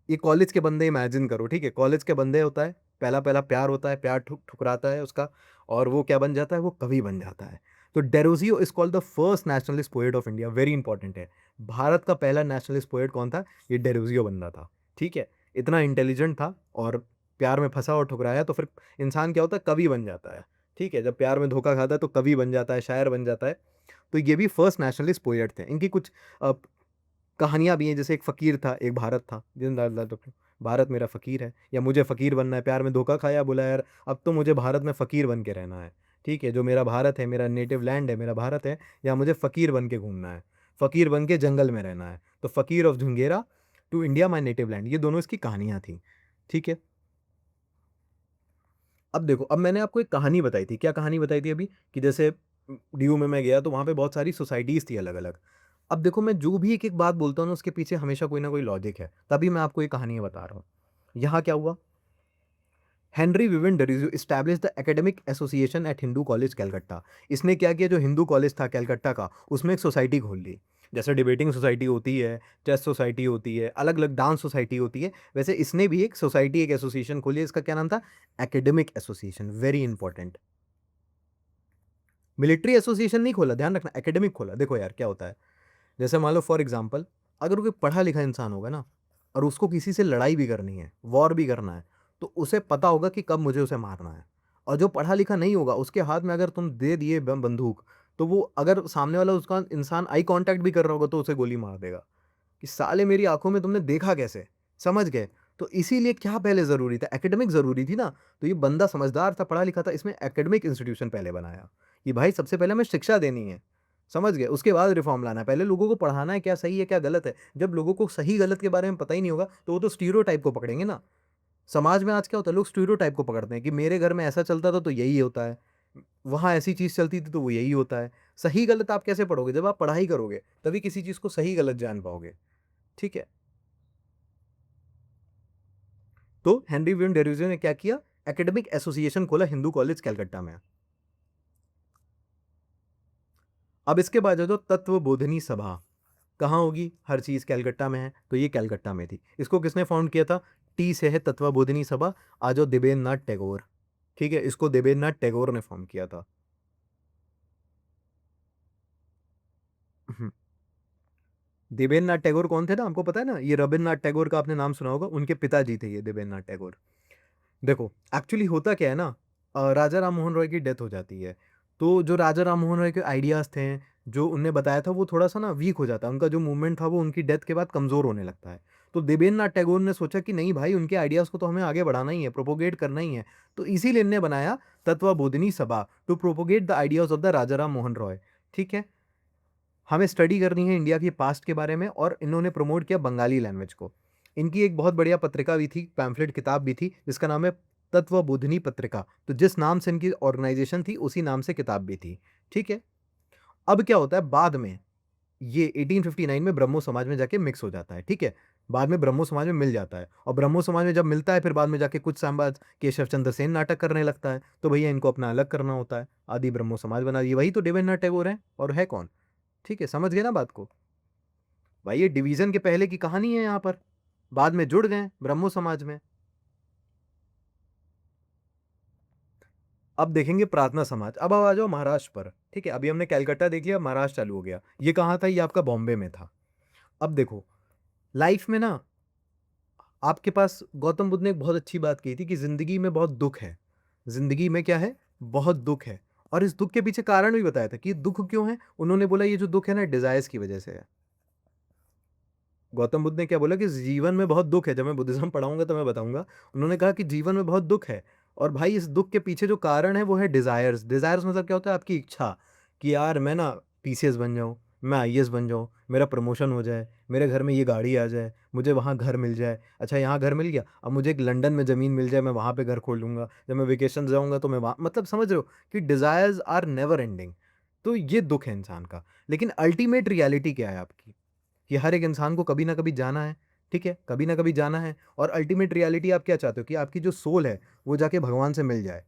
ये कॉलेज के बंदे इमेजिन करो, ठीक है? कॉलेज के बंदे होता है, पहला-पहला प्यार होता है, प्यार ठुकराता है उसका, और वो क्या बन जाता है? वो कवि बन जाता है। तो Derozio is called the first nationalist poet of India, very important है। भारत का पहला नेशनलिस्ट पोएट कौन था? ये डेरोजियो बंदा था, ठीक है? इतना इंटेलिजेंट था, और प्यार में फँसा और ठुकराया, तो फिर इंसान क्या होता है? कवि बन जाता है, ठीक है? जब प्यार में धोखा खाता है तो कवि बन जाता है, शायर बन जाता है। तो ये भी फर्स्ट नेशनलिस्ट पोएट थे। इनकी कुछ अ, कहानियाँ भी हैं, जैसे एक फ़कीर था, एक भारत था, जिंदाबाद डॉक्टर, भारत मेरा फ़कीर है, या मुझे फ़कीर बनना है, प्यार में धोखा खाया, बोला यार अब तो मुझे भारत में फ़कीर बन के रहना है, ठीक है? जो मेरा भारत है, मेरा नेटिव लैंड है, मेरा भारत है, या मुझे फ़कीर बन के घूमना है, फ़कीर बन के जंगल में रहना है। तो fakir of Jhungheera to India my native land, ये दोनों इसकी कहानियाँ थी, ठीक है? अब देखो, अब मैंने आपको एक कहानी बताई थी, क्या कहानी बताई थी अभी? कि जैसे डीयू में मैं गया तो वहाँ पे बहुत सारी सोसाइटीज़ थी अलग-अलग। अब देखो, मैं जो भी एक-एक बात बोलता हूँ ना, उसके पीछे हमेशा कोई ना कोई लॉजिक है, तभी मैं आपको ये कहानियाँ बता रहा हूँ। यहाँ क्या हुआ? Henry Vivian Derozio established the academic association at Hindu College Calcutta. इसने क्या किया, जो हिंदू कॉलेज था कलकत्ता का, उसमें एक सोसाइटी खोल ली। जैसे डिबेटिंग सोसाइटी होती है, चेस सोसाइटी होती है, अलग-अलग डांस सोसाइटी होती है, वैसे इसने भी एक सोसाइटी, एक एसोसिएशन खोली है। इसका क्या नाम था? Academic association, very important. Military association नहीं खोला, ध्यान रखना, एकेडमिक खोला। देखो यार क्या होता है, जैसे मान लो फॉर एग्जांपल, अगर कोई पढ़ा-लिखा इंसान होगा ना, और उसको किसी से लड़ाई भी करनी है, वॉर भी करना है, तो उसे पता होगा कि कब मुझे उसे मारना है। और जो पढ़ा-लिखा नहीं होगा, उसके हाथ में अगर तुम दे दिए बंदूक, तो वो अगर सामने वाला उसका इंसान आई कॉन्टैक्ट भी कर रहा होगा, तो उसे गोली मार देगा। कि साले मेरी आँखों में तुमने देखा कैसे? समझ गए? तो इसीलिए क्या पहले ज़रूरी था? एकेडमिक ज़रूरी थी ना। तो ये बंदा समझदार था, पढ़ा लिखा था, इसमें एकेडमिक इंस्टीट्यूशन पहले बनाया, कि भाई सबसे पहले हमें शिक्षा देनी है, समझ गए? उसके बाद रिफ़ॉर्म लाना है। पहले लोगों को पढ़ाना है, क्या सही है, क्या गलत है। जब लोगों को सही-गलत के बारे में पता ही नहीं होगा, तो वो तो स्टीरियोटाइप को पकड़ेंगे ना। समाज में आज क्या होता है, लोग स्टीरियोटाइप को पकड़ते हैं कि मेरे घर में ऐसा चलता था तो यही होता है। वहाँ ऐसी चीज़ चलती थी तो वो यही होता है। सही गलत आप कैसे पढ़ोगे? जब आप पढ़ाई करोगे, तभी किसी चीज़ को सही गलत जान पाओगे, ठीक है? तो हेनरी विलियम डेरोजियो ने क्या किया? एकेडमिक एसोसिएशन खोला हिंदू कॉलेज कलकत्ता में। अब इसके बाद है जो तत्वबोधिनी सभा, कहाँ होगी? हर चीज़ कलकत्ता में है, तो ये कलकत्ता में थी। इसको किसने फाउंड किया था? टी से है तत्वबोधिनी सभा, आ जाओ देवेंद्र नाथ टैगोर, ठीक है? इसको देवेंद्र नाथ टैगोर ने फाउंड किया था। देवेंद्र नाथ टैगोर कौन थे ना, आपको पता है ना? ये रविन्द्रनाथ टैगोर का आपने नाम सुना होगा, उनके पिताजी थे ये देवेंद्र नाथ टैगोर। देखो, एक्चुअली होता क्या है ना, राजा राम मोहन रॉय की डेथ हो जाती है, तो जो राजा राम मोहन रॉय के आइडियाज़ थे, जो उनने बताया था, वो थोड़ा-सा ना वीक हो जाता है। उनका जो मूवमेंट था, वो उनकी डेथ के बाद कमज़ोर होने लगता है। तो देवेंद्र नाथ टैगोर ने सोचा कि नहीं भाई, उनके आइडियाज़ को तो हमें आगे बढ़ाना ही है, प्रोपोगेट करना ही है। तो इसीलिए इन्होंने बनाया Tattvabodhini Sabha, to propagate the ideas of the Raja Ram Mohan Roy, ठीक है? हमें स्टडी करनी है इंडिया के पास्ट के बारे में, और इन्होंने प्रमोट किया बंगाली लैंग्वेज को। इनकी एक बहुत बढ़िया पत्रिका भी थी, पैम्फलेट किताब भी थी, जिसका नाम है तत्वबोधिनी पत्रिका। तो जिस नाम से इनकी ऑर्गेनाइजेशन थी, उसी नाम से किताब भी थी, ठीक है? अब क्या होता है बाद में, ये 1859 में ब्रह्मो समाज में जाके मिक्स हो जाता है, ठीक है? बाद में ब्रह्मो समाज में मिल जाता है, और ब्रह्मो समाज में जब मिलता है, फिर बाद में जाके कुछ समय बाद केशव चंद्र सेन नाटक करने लगता है, तो भैया इनको अपना अलग करना होता है, आदि ब्रह्मो समाज बना दिया। वही तो देवेंद्रनाथ टैगोर हैं, और है कौन? ठीक है, समझ गए ना बात को? भाई ये डिवीजन के पहले की कहानी है यहाँ पर, बाद में जुड़ गए ब्रह्मो समाज में। अब देखेंगे प्रार्थना समाज। अब आ जाओ महाराष्ट्र पर, ठीक है? अभी हमने कलकत्ता देख लिया, महाराष्ट्र चालू हो गया। ये कहाँ था? ये आपका बॉम्बे में था। अब देखो, लाइफ में ना, आपके पास गौतम बुद्ध ने एक बहुत अच्छी बात कही थी कि जिंदगी में बहुत दुख है। जिंदगी में क्या है? बहुत दुख है। और इस दुख के पीछे कारण भी बताया था कि ये दुख क्यों है। उन्होंने बोला ये जो दुख है ना, डिजायर्स की वजह से है। गौतम बुद्ध ने क्या बोला कि जीवन में बहुत दुख है। जब मैं बुद्धिज्म पढ़ाऊंगा तो मैं बताऊंगा। उन्होंने कहा कि जीवन में बहुत दुख है, और भाई इस दुख के पीछे जो कारण है वो है डिजायर्स। डिजायर्स मतलब क्या होता है? आपकी इच्छा, कि यार मैं ना पीसीएस बन जाऊं, मैं आईएएस बन जाऊं, मेरा प्रमोशन हो जाए, मेरे घर में ये गाड़ी आ जाए, मुझे वहाँ घर मिल जाए। अच्छा, यहाँ घर मिल गया, अब मुझे एक लंदन में ज़मीन मिल जाए, मैं वहाँ पे घर खोल लूँगा। जब मैं वेकेशन जाऊँगा तो मैं वहाँ, मतलब समझ रहे हो कि डिज़ायर्स आर नेवर एंडिंग। तो ये दुख है इंसान का। लेकिन अल्टीमेट रियलिटी क्या है आपकी? कि हर एक इंसान को कभी ना कभी जाना है, ठीक है? कभी ना कभी जाना है, और अल्टीमेट रियलिटी आप क्या चाहते हो? कि आपकी जो सोल है, वो जाके भगवान से मिल जाए।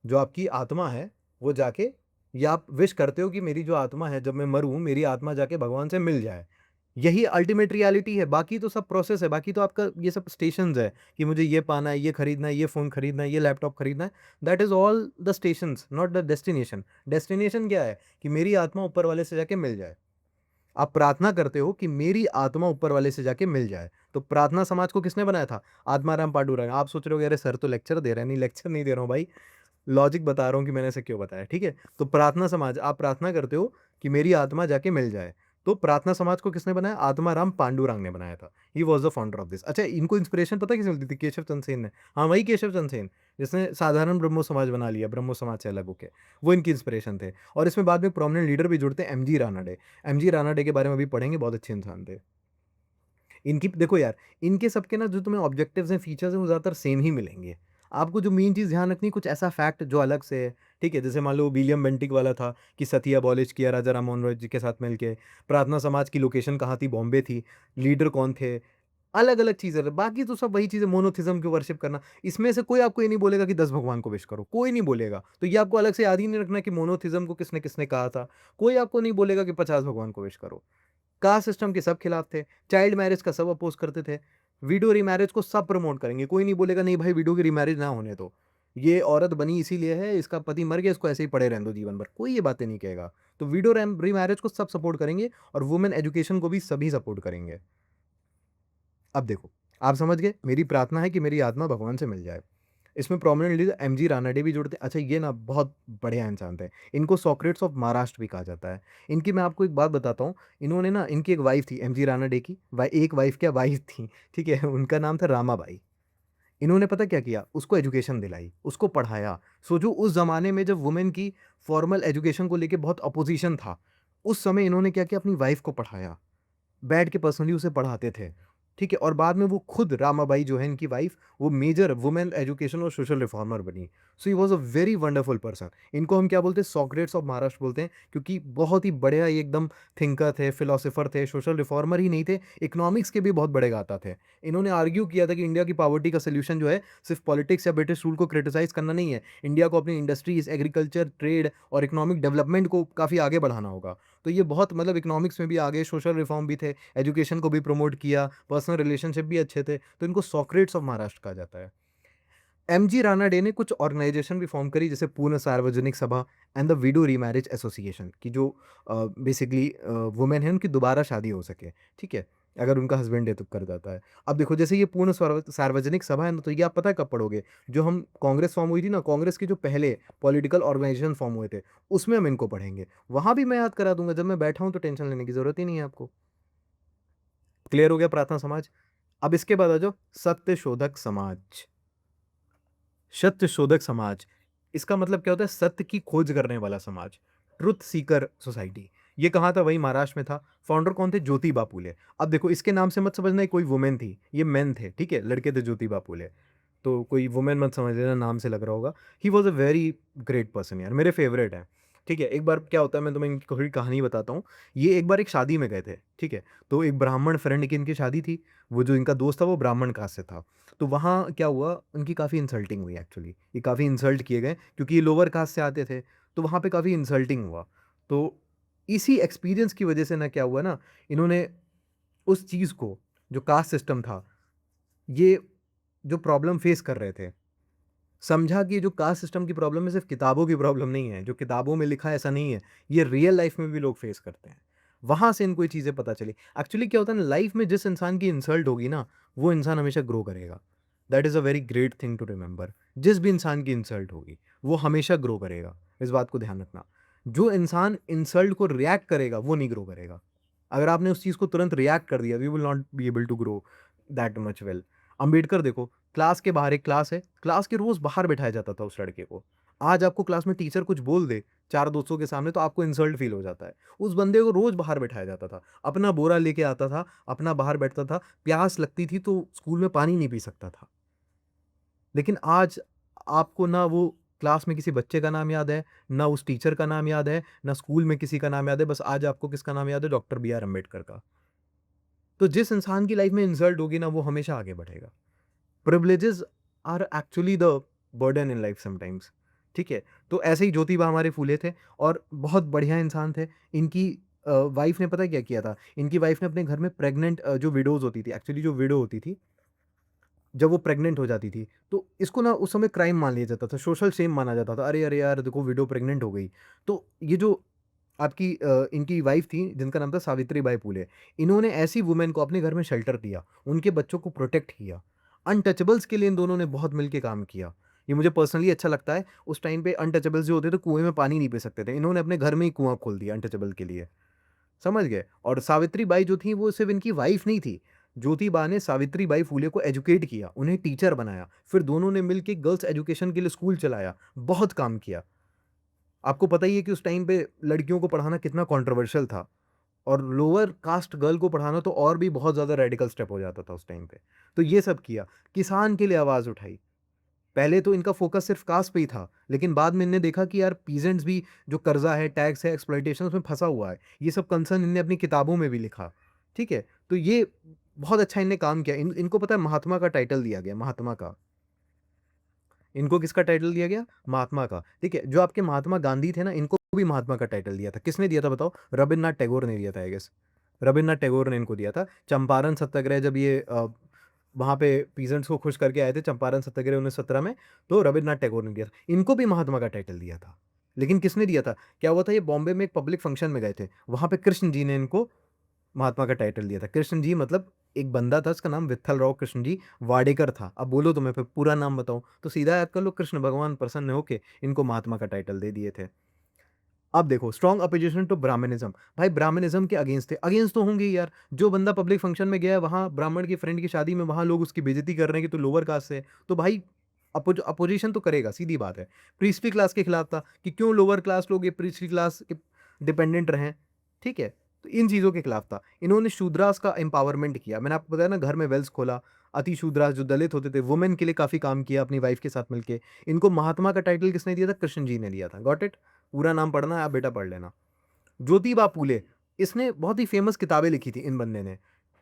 जो आपकी आत्मा है, वो जाके, या आप विश करते हो कि मेरी जो आत्मा है, जब मैं मरूँ, मेरी आत्मा जाके भगवान से मिल जाए। यही अल्टीमेट रियलिटी है, बाकी तो सब प्रोसेस है, बाकी तो आपका ये सब स्टेशंस है, कि मुझे ये पाना है, ये खरीदना है, ये फ़ोन खरीदना है, ये लैपटॉप खरीदना है। That is all the stations, not the destination. Destination क्या है? कि मेरी आत्मा ऊपर वाले से जाके मिल जाए। आप प्रार्थना करते हो कि मेरी आत्मा ऊपर वाले से जाके मिल जाए। तो प्रार्थना समाज को किसने बनाया था? आत्माराम पांडुरंग। आप सोच रहे हो अरे सर तो लेक्चर दे रहे हैं। नहीं, लेक्चर नहीं दे रहा हूँ भाई, लॉजिक बता रहा हूँ कि मैंने ऐसे क्यों बताया, ठीक है? तो प्रार्थना समाज, आप प्रार्थना करते हो कि मेरी आत्मा जाके मिल जाए। तो प्रार्थना समाज को किसने बनाया? आत्माराम पांडुरंग ने बनाया था। He was the founder of this. अच्छा, इनको इंस्पिरेशन पता है किसने मिलती थी? केशव चंद्र सेन ने। हाँ, वही केशव चंद्र सेन, जिसने साधारण ब्रह्मो समाज बना लिया, ब्रह्मो समाज से अलग होके। वो इनकी इंस्पिरेशन थे, और इसमें बाद में प्रोमिनेंट लीडर भी जुड़ते हैं, एमजी रानाडे। एमजी रानाडे के बारे में भी पढ़ेंगे, बहुत अच्छे इंसान थे। इनकी देखो यार, इनके सबके ना जो तुम्हें ऑब्जेक्टिव्स हैं, फीचर्स हैं, वो ज़्यादातर सेम ही मिलेंगे। आपको जो मेन चीज़ ध्यान रखनी है, कुछ ऐसा फैक्ट जो अलग से है, ठीक है? जैसे मान लो विलियम बेंटिक वाला था कि सती अबॉलिश किया राजा राम मोहन रॉय जी के साथ मिलके। प्रार्थना समाज की लोकेशन कहाँ थी? बॉम्बे थी। लीडर कौन थे? अलग-अलग चीज़ें, बाकी तो सब वही चीज़ें, मोनोथिज़्म की वर्शिप करना। इसमें से कोई आपको ये नहीं बोलेगा कि 10 भगवान को विश करो, कोई नहीं बोलेगा। तो ये आपको अलग से याद ही नहीं रखना कि मोनोथिज़्म को किसने-किसने कहा था। कोई आपको नहीं बोलेगा कि 50 भगवान को विश करो। कास्ट सिस्टम के सब खिलाफ थे, चाइल्ड मैरिज का सब अपोज़ करते थे, विडो रीमैरेज को सब प्रमोट करेंगे, कोई नहीं बोलेगा नहीं भाई विडो की रीमैरेज ना होने दो। ये औरत बनी इसीलिए है, इसका पति मर गया, इसको ऐसे ही पड़े रहने दो जीवन भर, कोई ये बातें नहीं कहेगा। तो विडो रीमैरेज को सब सपोर्ट करेंगे, और वुमेन एजुकेशन को भी सभी सपोर्ट करेंगे। अब देखो, आप समझ गए, मेरी प्रार्थना है कि मेरी आत्मा भगवान से मिल जाए। इसमें प्रोमिनेंटली एमजी रानाडे भी जुड़ते हैं। अच्छा, ये ना बहुत बढ़िया इंसान थे। इनको सोक्रेट्स ऑफ महाराष्ट्र भी कहा जाता है। इनकी मैं आपको एक बात बताता हूँ, इन्होंने ना, इनकी एक वाइफ़ थी एमजी रानाडे की, एक वाइफ़ क्या वाइफ़ थी, ठीक है? उनका नाम था रामाबाई। इन्होंने पता क्या किया? उसको एजुकेशन दिलाई, उसको पढ़ाया। सोचो उस ज़माने में जब वुमेन की फॉर्मल एजुकेशन को लेके बहुत अपोज़िशन था, उस समय इन्होंने क्या किया? अपनी वाइफ़ को पढ़ाया। बैठ के पर्सनली उसे पढ़ाते थे। ठीक है? और बाद में वो खुद रामाबाई जो है इनकी वाइफ़, वो मेजर वुमेन एजुकेशन और सोशल रिफॉर्मर बनी। So he was a very wonderful person. इनको हम क्या बोलते हैं, सोक्रेट्स ऑफ महाराष्ट्र बोलते हैं, क्योंकि बहुत ही बढ़िया ये एकदम थिंकर थे, फिलोसोफर थे, सोशल रिफॉर्मर ही नहीं थे, इकोनॉमिक्स के भी बहुत बड़े गाता थे। इन्होंने आर्ग्यू किया था कि इंडिया की पॉवर्टी का सॉल्यूशन जो है, सिर्फ़ पॉलिटिक्स या ब्रिटिश रूल को क्रिटिसाइज़ करना नहीं है। इंडिया को अपनी इंडस्ट्रीज़, एग्रीकल्चर, ट्रेड और इकोनॉमिक डेवलपमेंट को काफ़ी आगे बढ़ाना होगा। तो ये बहुत मतलब इकोनॉमिक्स में भी आगे, सोशल रिफॉर्म भी थे, एजुकेशन को भी प्रमोट किया, पर्सनल रिलेशनशिप भी अच्छे थे, तो इनको सोक्रेट्स ऑफ महाराष्ट्र कहा जाता है। एमजी रानाडे ने कुछ ऑर्गेनाइजेशन भी फॉर्म करी, जैसे पूर्ण सार्वजनिक सभा and the widow remarriage association, कि जो बेसिकली वुमेन है उनकी दोबारा शादी हो सके, ठीक है? अगर उनका हस्बैंड डेथ कर जाता है। अब देखो जैसे ये पूर्ण सार्वजनिक सभा है ना, तो ये आप पता है कब पढ़ोगे? जो हम कांग्रेस फॉर्म हुई थी ना, कांग्रेस के जो पहले पॉलिटिकल ऑर्गेनाइजेशन फॉर्म हुए थे, उसमें हम इनको पढ़ेंगे। वहाँ भी मैं याद करा दूँगा, जब मैं बैठा हूँ तो टेंशन लेने की ज़रूरत ही नहीं है आपको। क्लियर हो गया प्रार्थना समाज? अब इसके बाद आ जाओ सत्यशोधक समाज। सत्य शोधक समाज, इसका मतलब क्या होता है? सत्य की खोज करने वाला समाज, ट्रुथ सीकर सोसाइटी। ये कहाँ था? वही महाराष्ट्र में था। फाउंडर कौन थे? ज्योतिबा फुले। अब देखो इसके नाम से मत समझना ये कोई वुमेन थी, ये मेन थे, ठीक है? लड़के थे ज्योतिबा फुले। तो कोई वुमेन मत समझ लेना, नाम से लग रहा होगा। He was a very great person यार, मेरे फेवरेट हैं। ठीक है? एक बार क्या होता है, मैं तुम्हें इनकी थोड़ी कहानी बताता हूँ। ये एक बार एक शादी में गए थे, ठीक है? तो एक ब्राह्मण फ्रेंड की इनकी शादी थी, वो जो इनका दोस्त था वो ब्राह्मण कास्ट से था। तो वहाँ क्या हुआ, उनकी काफ़ी इंसल्टिंग हुई एक्चुअली। ये काफ़ी इंसल्ट किए गए क्योंकि ये लोअर कास्ट से आते थे, तो वहाँ पे काफ़ी इंसल्टिंग हुआ। तो इसी एक्सपीरियंस की वजह से ना क्या हुआ ना, इन्होंने उस चीज़ को, जो कास्ट सिस्टम था, ये जो प्रॉब्लम फेस कर रहे थे, समझा कि ये जो कास्ट सिस्टम की प्रॉब्लम है सिर्फ़ किताबों की प्रॉब्लम नहीं है, जो किताबों में लिखा है ऐसा नहीं है, ये रियल लाइफ़ में भी लोग फेस करते हैं। वहाँ से इनको ये चीज़ें पता चली। एक्चुअली क्या होता है ना, लाइफ़ में जिस इंसान की इंसल्ट होगी ना, वो इंसान हमेशा ग्रो करेगा। That is a very great thing to remember. जिस भी इंसान की इंसल्ट होगी, वो हमेशा ग्रो करेगा। इस बात को ध्यान रखना। जो इंसान इंसल्ट को रिएक्ट करेगा, वो नहीं ग्रो करेगा। अगर आपने उस चीज़ को तुरंत रिएक्ट कर दिया, we will not be able to grow that much well. Ambedkar देखो, क्लास के बाहर एक क्लास है, क्लास के रोज़ बाहर बैठाया जाता था उस लड़के को। आज आपको क्लास में टीचर कुछ बोल दे, 4 दोस्तों के सामने, तो आपको इंसल्ट फ़ील हो जाता है। उस बंदे को रोज़ बाहर बैठाया जाता था। अपना बोरा लेके आता था, अपना बाहर बैठता था, प्यास लगती थी तो स्कूल में पानी नहीं पी सकता था। लेकिन आज आपको ना वो क्लास में किसी बच्चे का नाम याद है, ना उस टीचर का नाम याद है, ना स्कूल में किसी का नाम याद है, बस आज आपको किसका नाम याद है? डॉक्टर बी आर अम्बेडकर का। तो जिस इंसान की लाइफ़ में इंसल्ट होगी ना, वो हमेशा आगे बढ़ेगा। Privileges are actually the burden in life sometimes, ठीक है? तो ऐसे ही ज्योतिबा हमारे फूले थे और बहुत बढ़िया इंसान थे। इनकी वाइफ़ ने पता है क्या किया था? इनकी वाइफ़ ने अपने घर में प्रेग्नेंट जो विडोज़ होती थी, एक्चुअली जो विडो होती थी, जब वो प्रेग्नेंट हो जाती थी, तो इसको ना उस समय क्राइम मान लिया जाता था, सोशल शेम माना जाता था। अरे, अरे यार देखो विडो प्रेग्नेंट हो गई। तो ये जो आपकी इनकी वाइफ़ थी जिनका नाम था सावित्रीबाई फुले, इन्होंने ऐसी वुमेन को अपने घर में शेल्टर दिया, उनके बच्चों को प्रोटेक्ट किया। अनटचेबल्स के लिए इन दोनों ने बहुत मिल के काम किया। ये मुझे पर्सनली अच्छा लगता है। उस टाइम पे अनटचेबल्स जो होते थे कुएँ में पानी नहीं पी सकते थे। इन्होंने अपने घर में ही कुआँ खोल दिया अनटचेबल के लिए। समझ गए? और सावित्रीबाई जो थी वो सिर्फ़ इनकी वाइफ़ नहीं थी। ज्योतिबा ने सावित्रीबाई फुले को एजुकेट किया, उन्हें टीचर बनाया। फिर दोनों ने मिल के गर्ल्स एजुकेशन के लिए स्कूल चलाया, बहुत काम किया। आपको पता ही है कि उस टाइम पे लड़कियों को पढ़ाना कितना कंट्रोवर्शियल था और लोअर कास्ट गर्ल को पढ़ाना तो और भी बहुत ज़्यादा रेडिकल स्टेप हो जाता था उस टाइम पे। तो ये सब किया, किसान के लिए आवाज़ उठाई। पहले तो इनका फ़ोकस सिर्फ़ कास्ट पे ही था, लेकिन बाद में इन्होंने देखा कि यार पीज़ेंट्स भी जो कर्ज़ा है, टैक्स है, एक्सप्लॉइटेशन उसमें फँसा हुआ है। ये सब कंसर्न इन्होंने अपनी किताबों में भी लिखा, ठीक है? तो ये बहुत अच्छा इन्होंने काम किया। इनको पता है महात्मा का टाइटल दिया गया, महात्मा का। इनको किसका टाइटल दिया गया? महात्मा का, ठीक है? जो आपके महात्मा गांधी थे ना, इनको भी महात्मा का टाइटल दिया था। किसने दिया था बताओ? रवीन्द्रनाथ टैगोर ने दिया था आई गेस। रवीन्द्रनाथ टैगोर ने इनको दिया था। चंपारण सत्याग्रह जब ये वहाँ पे पीज़ेंट्स को खुश करके आए थे, चंपारण सत्याग्रह 1917 में, तो रवीन्द्रनाथ टैगोर ने दिया था। इनको भी महात्मा का टाइटल दिया था। लेकिन किसने दिया था? क्या हुआ था, ये बॉम्बे में एक पब्लिक फंक्शन में गए थे। वहाँ पे कृष्ण जी ने इनको महात्मा का टाइटल दिया था। कृष्ण जी मतलब एक बंदा था, उसका नाम विट्ठलराव कृष्ण जी वाडेकर था। अब बोलो तो मैं फिर पूरा नाम बताऊँ, तो सीधा याद कर लो, कृष्ण भगवान प्रसन्न होके इनको महात्मा का टाइटल दे दिए थे। अब देखो स्ट्रॉन्ग अपोजिशन टू ब्राह्मणिज़्म। भाई ब्राह्मणिज़्म के अगेंस्ट थे, अगेंस्ट तो होंगे ही यार। जो बंदा पब्लिक फंक्शन में गया है, वहाँ ब्राह्मण की फ्रेंड की शादी में वहाँ लोग उसकी बेइज़्ज़ती कर रहे हैं कि तू लोअर कास्ट से है, तो भाई अपोज़िशन तो करेगा, सीधी बात है। प्रीस्टली क्लास के खिलाफ था कि क्यों लोअर क्लास लोग ये प्रीस्टली क्लास के डिपेंडेंट रहें, ठीक है? तो इन चीज़ों के खिलाफ था। इन्होंने शूद्रास का एम्पावरमेंट किया। मैंने आपको बताया ना, घर में वेल्स खोला, अति शूद्रास जो दलित होते थे, वुमेन के लिए काफ़ी काम किया अपनी वाइफ़ के साथ मिलके। इनको महात्मा का टाइटल किसने दिया था? कृष्ण जी ने दिया था। Got it? पूरा नाम पढ़ना है, आप बेटा पढ़ लेना। ज्योतिबा फूले, इसने बहुत ही फ़ेमस किताबें लिखी थी इन बंदे ने।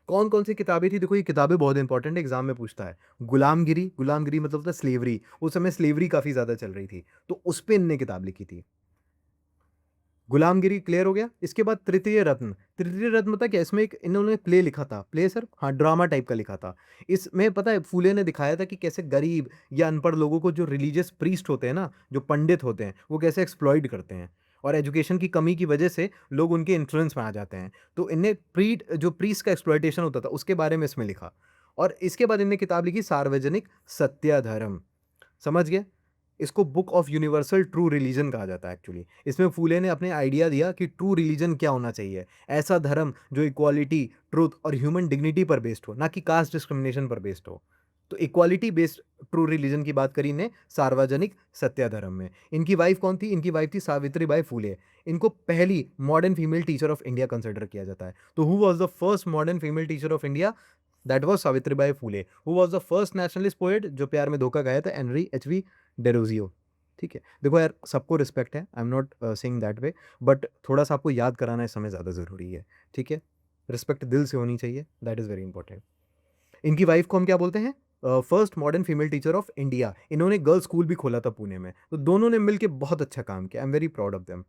कौन-कौन सी किताबें थी? देखो, ये किताबें बहुत इंपॉर्टेंट है, एग्ज़ाम में पूछता है। गुलामगिरी, गुलामगिरी मतलब होता है स्लेवरी, उस समय स्लेवरी काफ़ी ज़्यादा चल रही थी, तो उस पे इनने किताब लिखी थी। गुलामगिरी क्लियर हो गया। इसके बाद तृतीय रत्न। तृतीय रत्न पता है क्या? इसमें एक इन्होंने प्ले लिखा था। Play sir? हाँ, ड्रामा टाइप का लिखा था। इसमें पता है फूले ने दिखाया था कि कैसे गरीब या अनपढ़ लोगों को जो रिलीजियस प्रीस्ट होते हैं ना, जो पंडित होते हैं, वो कैसे एक्सप्लॉइट करते हैं और एजुकेशन की कमी की वजह से लोग उनके इन्फ्लुएंस में आ जाते हैं। तो इनने जो प्रीस्ट का एक्सप्लॉइटेशन होता था, उसके बारे में इसमें लिखा और इसके बाद इनने किताब लिखी सार्वजनिक सत्याधर्म। समझ गए? इसको book of universal true religion कहा जाता है एक्चुअली। इसमें फूले ने अपने आइडिया दिया कि ट्रू रिलीजन क्या होना चाहिए। ऐसा धर्म जो इक्वालिटी, ट्रुथ और ह्यूमन डिग्निटी पर बेस्ड हो, ना कि कास्ट डिस्क्रिमिनेशन पर बेस्ड हो। तो इक्वालिटी बेस्ड ट्रू रिलीजन की बात करी ने सार्वजनिक सत्याधर्म में। इनकी वाइफ कौन थी? इनकी वाइफ थी सावित्रीबाई फूले। इनको पहली modern female teacher of India consider किया जाता है। तो who was the first modern female teacher of India? That was Savitribai Phule. Who was the first nationalist poet जो प्यार में धोखा गाया था? Henry HV Derozio. ठीक है? देखो यार, सबको रिस्पेक्ट है, I am not saying that way, but थोड़ा-सा आपको याद कराना इस समय ज़्यादा ज़रूरी है, ठीक है? रिस्पेक्ट दिल से होनी चाहिए, दैट इज़ वेरी इंपॉर्टेंट। इनकी वाइफ़ को हम क्या बोलते हैं? First modern female teacher of India. इन्होंने गर्ल्स स्कूल भी खोला था पुणे में, तो दोनों ने मिलके बहुत अच्छा काम किया, I am very proud of them.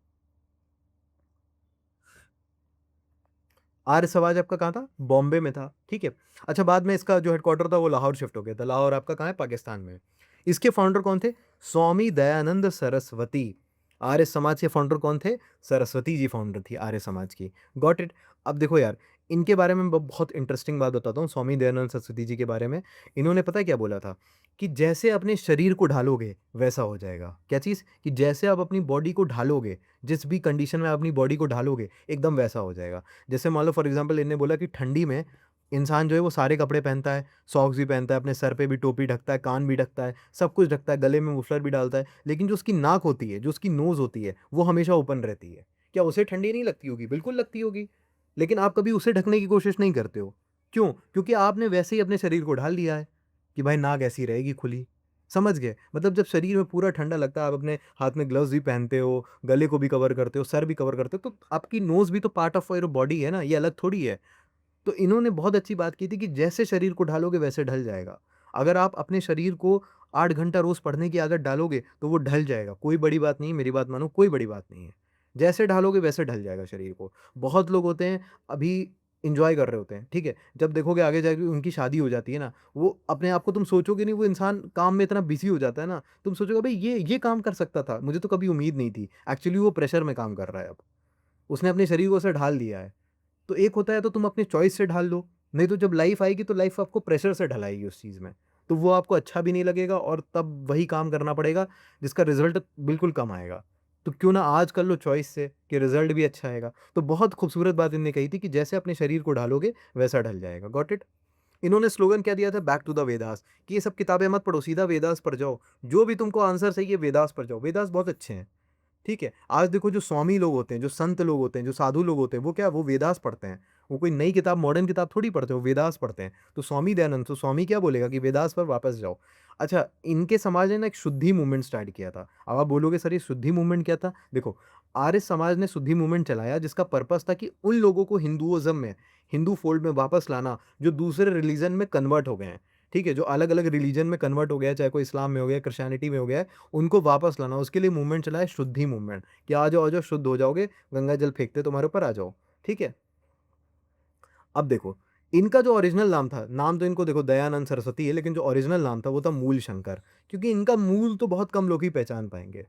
Arya Samaj आपका कहाँ था? बॉम्बे में था, ठीक है? अच्छा, बाद में इसका जो हेडक्वार्टर था वो लाहौर शिफ्ट हो गया था। लाहौर आपका कहाँ है? पाकिस्तान में। इसके फाउंडर कौन थे? स्वामी दयानंद सरस्वती। आर्य समाज के फाउंडर कौन थे? सरस्वती जी फाउंडर थी आर्य समाज की। Got it? अब देखो यार, इनके बारे में बहुत इंटरेस्टिंग बात बताता हूँ स्वामी दयानंद सरस्वती जी के बारे में। इन्होंने पता है क्या बोला था? कि जैसे अपने शरीर को ढालोगे वैसा हो जाएगा। क्या चीज़? कि जैसे आप अपनी बॉडी को ढालोगे, जिस भी कंडीशन में आप अपनी बॉडी को ढालोगे, एकदम वैसा हो जाएगा। जैसे मान लो फॉर एग्जांपल इन्होंने बोला कि ठंडी में इंसान जो है वो सारे कपड़े पहनता है, सॉक्स भी पहनता है, अपने सर पे भी टोपी ढकता है, कान भी ढकता है, सब कुछ ढकता है, गले में मफलर भी डालता है, लेकिन जो उसकी नाक होती है, जो उसकी नोज़ होती है, वो हमेशा ओपन रहती है। क्या उसे ठंडी नहीं लगती होगी? बिल्कुल लगती होगी, लेकिन आप कभी उसे ढकने की कोशिश नहीं करते हो। क्यों? क्योंकि आपने वैसे ही अपने शरीर को ढाल लिया है कि भाई नाक ऐसी रहेगी खुली। समझ गए? मतलब जब शरीर में पूरा ठंडा लगता है, आप अपने हाथ में ग्लव्स भी पहनते हो, गले को भी कवर करते हो, सर भी कवर करते हो, तो आपकी नोज़ भी तो पार्ट ऑफ योर बॉडी है ना, ये अलग थोड़ी है। तो इन्होंने बहुत अच्छी बात की थी कि जैसे शरीर को ढालोगे वैसे ढल जाएगा। अगर आप अपने शरीर को 8 घंटा रोज़ पढ़ने की आदत डालोगे तो वो ढल जाएगा। कोई बड़ी बात नहीं है, मेरी बात मानो, कोई बड़ी बात नहीं है। जैसे ढालोगे वैसे ढल जाएगा शरीर को। बहुत लोग होते हैं अभी एन्जॉय कर रहे होते हैं, ठीक है? जब देखोगे आगे जाके उनकी शादी हो जाती है ना, वो अपने आप को तुम सोचोगे नहीं, वो इंसान काम में इतना बिज़ी हो जाता है ना, तुम सोचोगे भई ये काम कर सकता था, मुझे तो कभी उम्मीद नहीं थी। एक्चुअली वो प्रेशर में काम कर रहा है अब। उसने अपने शरीर को ऐसे ढाल दिया है। तो एक होता है तो तुम अपनी चॉइस से ढाल लो, नहीं तो जब लाइफ़ आएगी तो लाइफ़ आपको प्रेशर से ढलाएगी उस चीज़ में। तो वो आपको अच्छा भी नहीं लगेगा और तब वही काम करना पड़ेगा जिसका रिज़ल्ट बिल्कुल कम आएगा। तो क्यों ना आज कर लो चॉइस से कि रिज़ल्ट भी अच्छा आएगा। तो बहुत खूबसूरत बात इन्होंने कही थी कि जैसे अपने शरीर को ढालोगे वैसा ढल जाएगा। Got it? इन्होंने स्लोगन क्या दिया था? बैक टू द वेदास, कि ये सब किताबें मत पढ़ो, सीधा वेदास पर जाओ। जो भी तुमको आंसर चाहिए वेदास पर जाओ। वेदास बहुत अच्छे हैं। ठीक है? आज देखो जो स्वामी लोग होते हैं, जो संत लोग होते हैं, जो साधु लोग होते हैं, वो क्या वो वेदास पढ़ते हैं। वो कोई नई किताब, मॉडर्न किताब थोड़ी पढ़ते हैं, वो वेदास पढ़ते हैं। तो स्वामी दयानंद, तो स्वामी क्या बोलेगा कि वेदास पर वापस जाओ। अच्छा, इनके समाज ने ना एक शुद्धि मूवमेंट स्टार्ट किया था। अब आप बोलोगे सर ये शुद्धि मूवमेंट क्या था? देखो, आर्य समाज ने शुद्धि मूवमेंट चलाया जिसका पर्पस था कि उन लोगों को हिंदुइज़्म में, हिंदू फ़ोल्ड में वापस लाना जो दूसरे रिलीजन में कन्वर्ट हो गए हैं। ठीक है? जो अलग-अलग रिलीजन में कन्वर्ट हो गया है, चाहे कोई इस्लाम में हो गया, क्रिश्चियनिटी में हो गया है, उनको वापस लाना। उसके लिए मूवमेंट चला है शुद्धि मूवमेंट कि आ जाओ, शुद्ध हो जाओगे, गंगा जल फेंकते तुम्हारे ऊपर आ जाओ। ठीक है? अब देखो, इनका जो ओरिजिनल नाम था, नाम तो इनको देखो दयानंद सरस्वती है, लेकिन जो ओरिजिनल नाम था वो था मूल शंकर, क्योंकि इनका मूल तो बहुत कम लोग ही पहचान पाएँगे।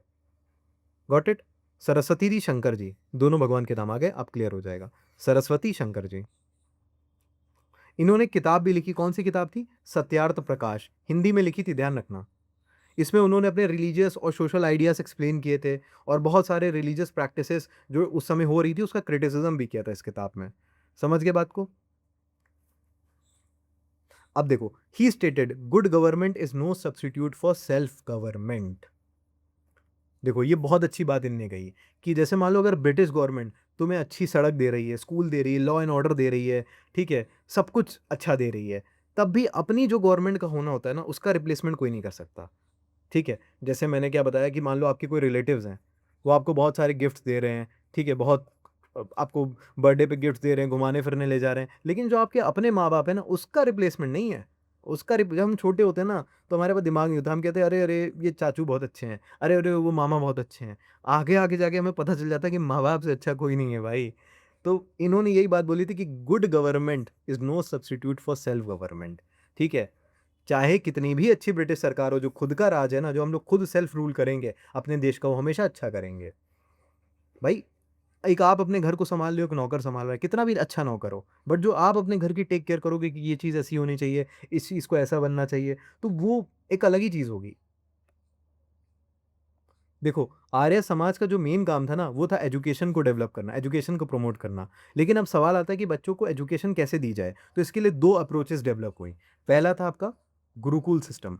Got it? सरस्वती जी, शंकर जी, दोनों भगवान के नाम आ गए, अब क्लियर हो जाएगा। सरस्वती, शंकर जी। इन्होंने किताब भी लिखी, कौन-सी किताब थी? सत्यार्थ प्रकाश, हिंदी में लिखी थी, ध्यान रखना। इसमें उन्होंने अपने रिलीजियस और सोशल आइडियाज़ एक्सप्लेन किए थे और बहुत सारे रिलीजियस प्रैक्टिसेस जो उस समय हो रही थी उसका क्रिटिसिज्म भी किया था इस किताब में। समझ गए बात को? अब देखो, he stated good government is no substitute for self government. देखो, ये बहुत अच्छी बात इन्होंने कही कि जैसे मान लो अगर ब्रिटिश गवर्नमेंट तुम्हें अच्छी सड़क दे रही है, स्कूल दे रही है, लॉ एंड ऑर्डर दे रही है, ठीक है? सब कुछ अच्छा दे रही है, तब भी अपनी जो गवर्नमेंट का होना होता है ना, उसका रिप्लेसमेंट कोई नहीं कर सकता, ठीक है? जैसे मैंने क्या बताया कि मान लो आपके कोई रिलेटिव्स हैं, वो आपको बहुत सारे गिफ्ट्स दे रहे हैं, ठीक है? बहुत आपको बर्थडे पे गिफ्ट्स दे रहे हैं, घुमाने-फिरने ले जा रहे हैं, लेकिन जो आपके अपने माँ-बाप हैं ना, उसका रिप्लेसमेंट नहीं है। उसका जब हम छोटे होते हैं ना, तो हमारे पास दिमाग नहीं होता, हम कहते हैं, "अरे, अरे! ये चाचू बहुत अच्छे हैं। अरे, अरे! वो मामा बहुत अच्छे हैं।" आगे-आगे जाके हमें पता चल जाता है कि माँ-बाप से अच्छा कोई नहीं है भाई। तो इन्होंने यही बात बोली थी कि good government is no substitute for self government, ठीक है? चाहे कितनी भी अच्छी ब्रिटिश सरकार हो, जो खुद का राज है ना, जो हम लोग खुद सेल्फ रूल करेंगे अपने देश का, वो हमेशा अच्छा करेंगे। भाई, एक आप अपने घर को सँभाल रहे हो, एक नौकर सँभाल रहा है, कितना भी अच्छा नौकर हो, बट जो आप अपने घर की टेक केयर करोगे कि ये चीज़ ऐसी होनी चाहिए, इस चीज़ को ऐसा बनना चाहिए, तो वो एक अलग ही चीज़ होगी। देखो, आर्य समाज का जो मेन काम था ना, वो था एजुकेशन को डेवलप करना, एजुकेशन को प्रमोट करना। लेकिन अब सवाल आता है कि बच्चों को एजुकेशन कैसे दी जाए? तो इसके लिए 2 अप्रोचेस डेवलप हुई। पहला था आपका गुरुकुल सिस्टम।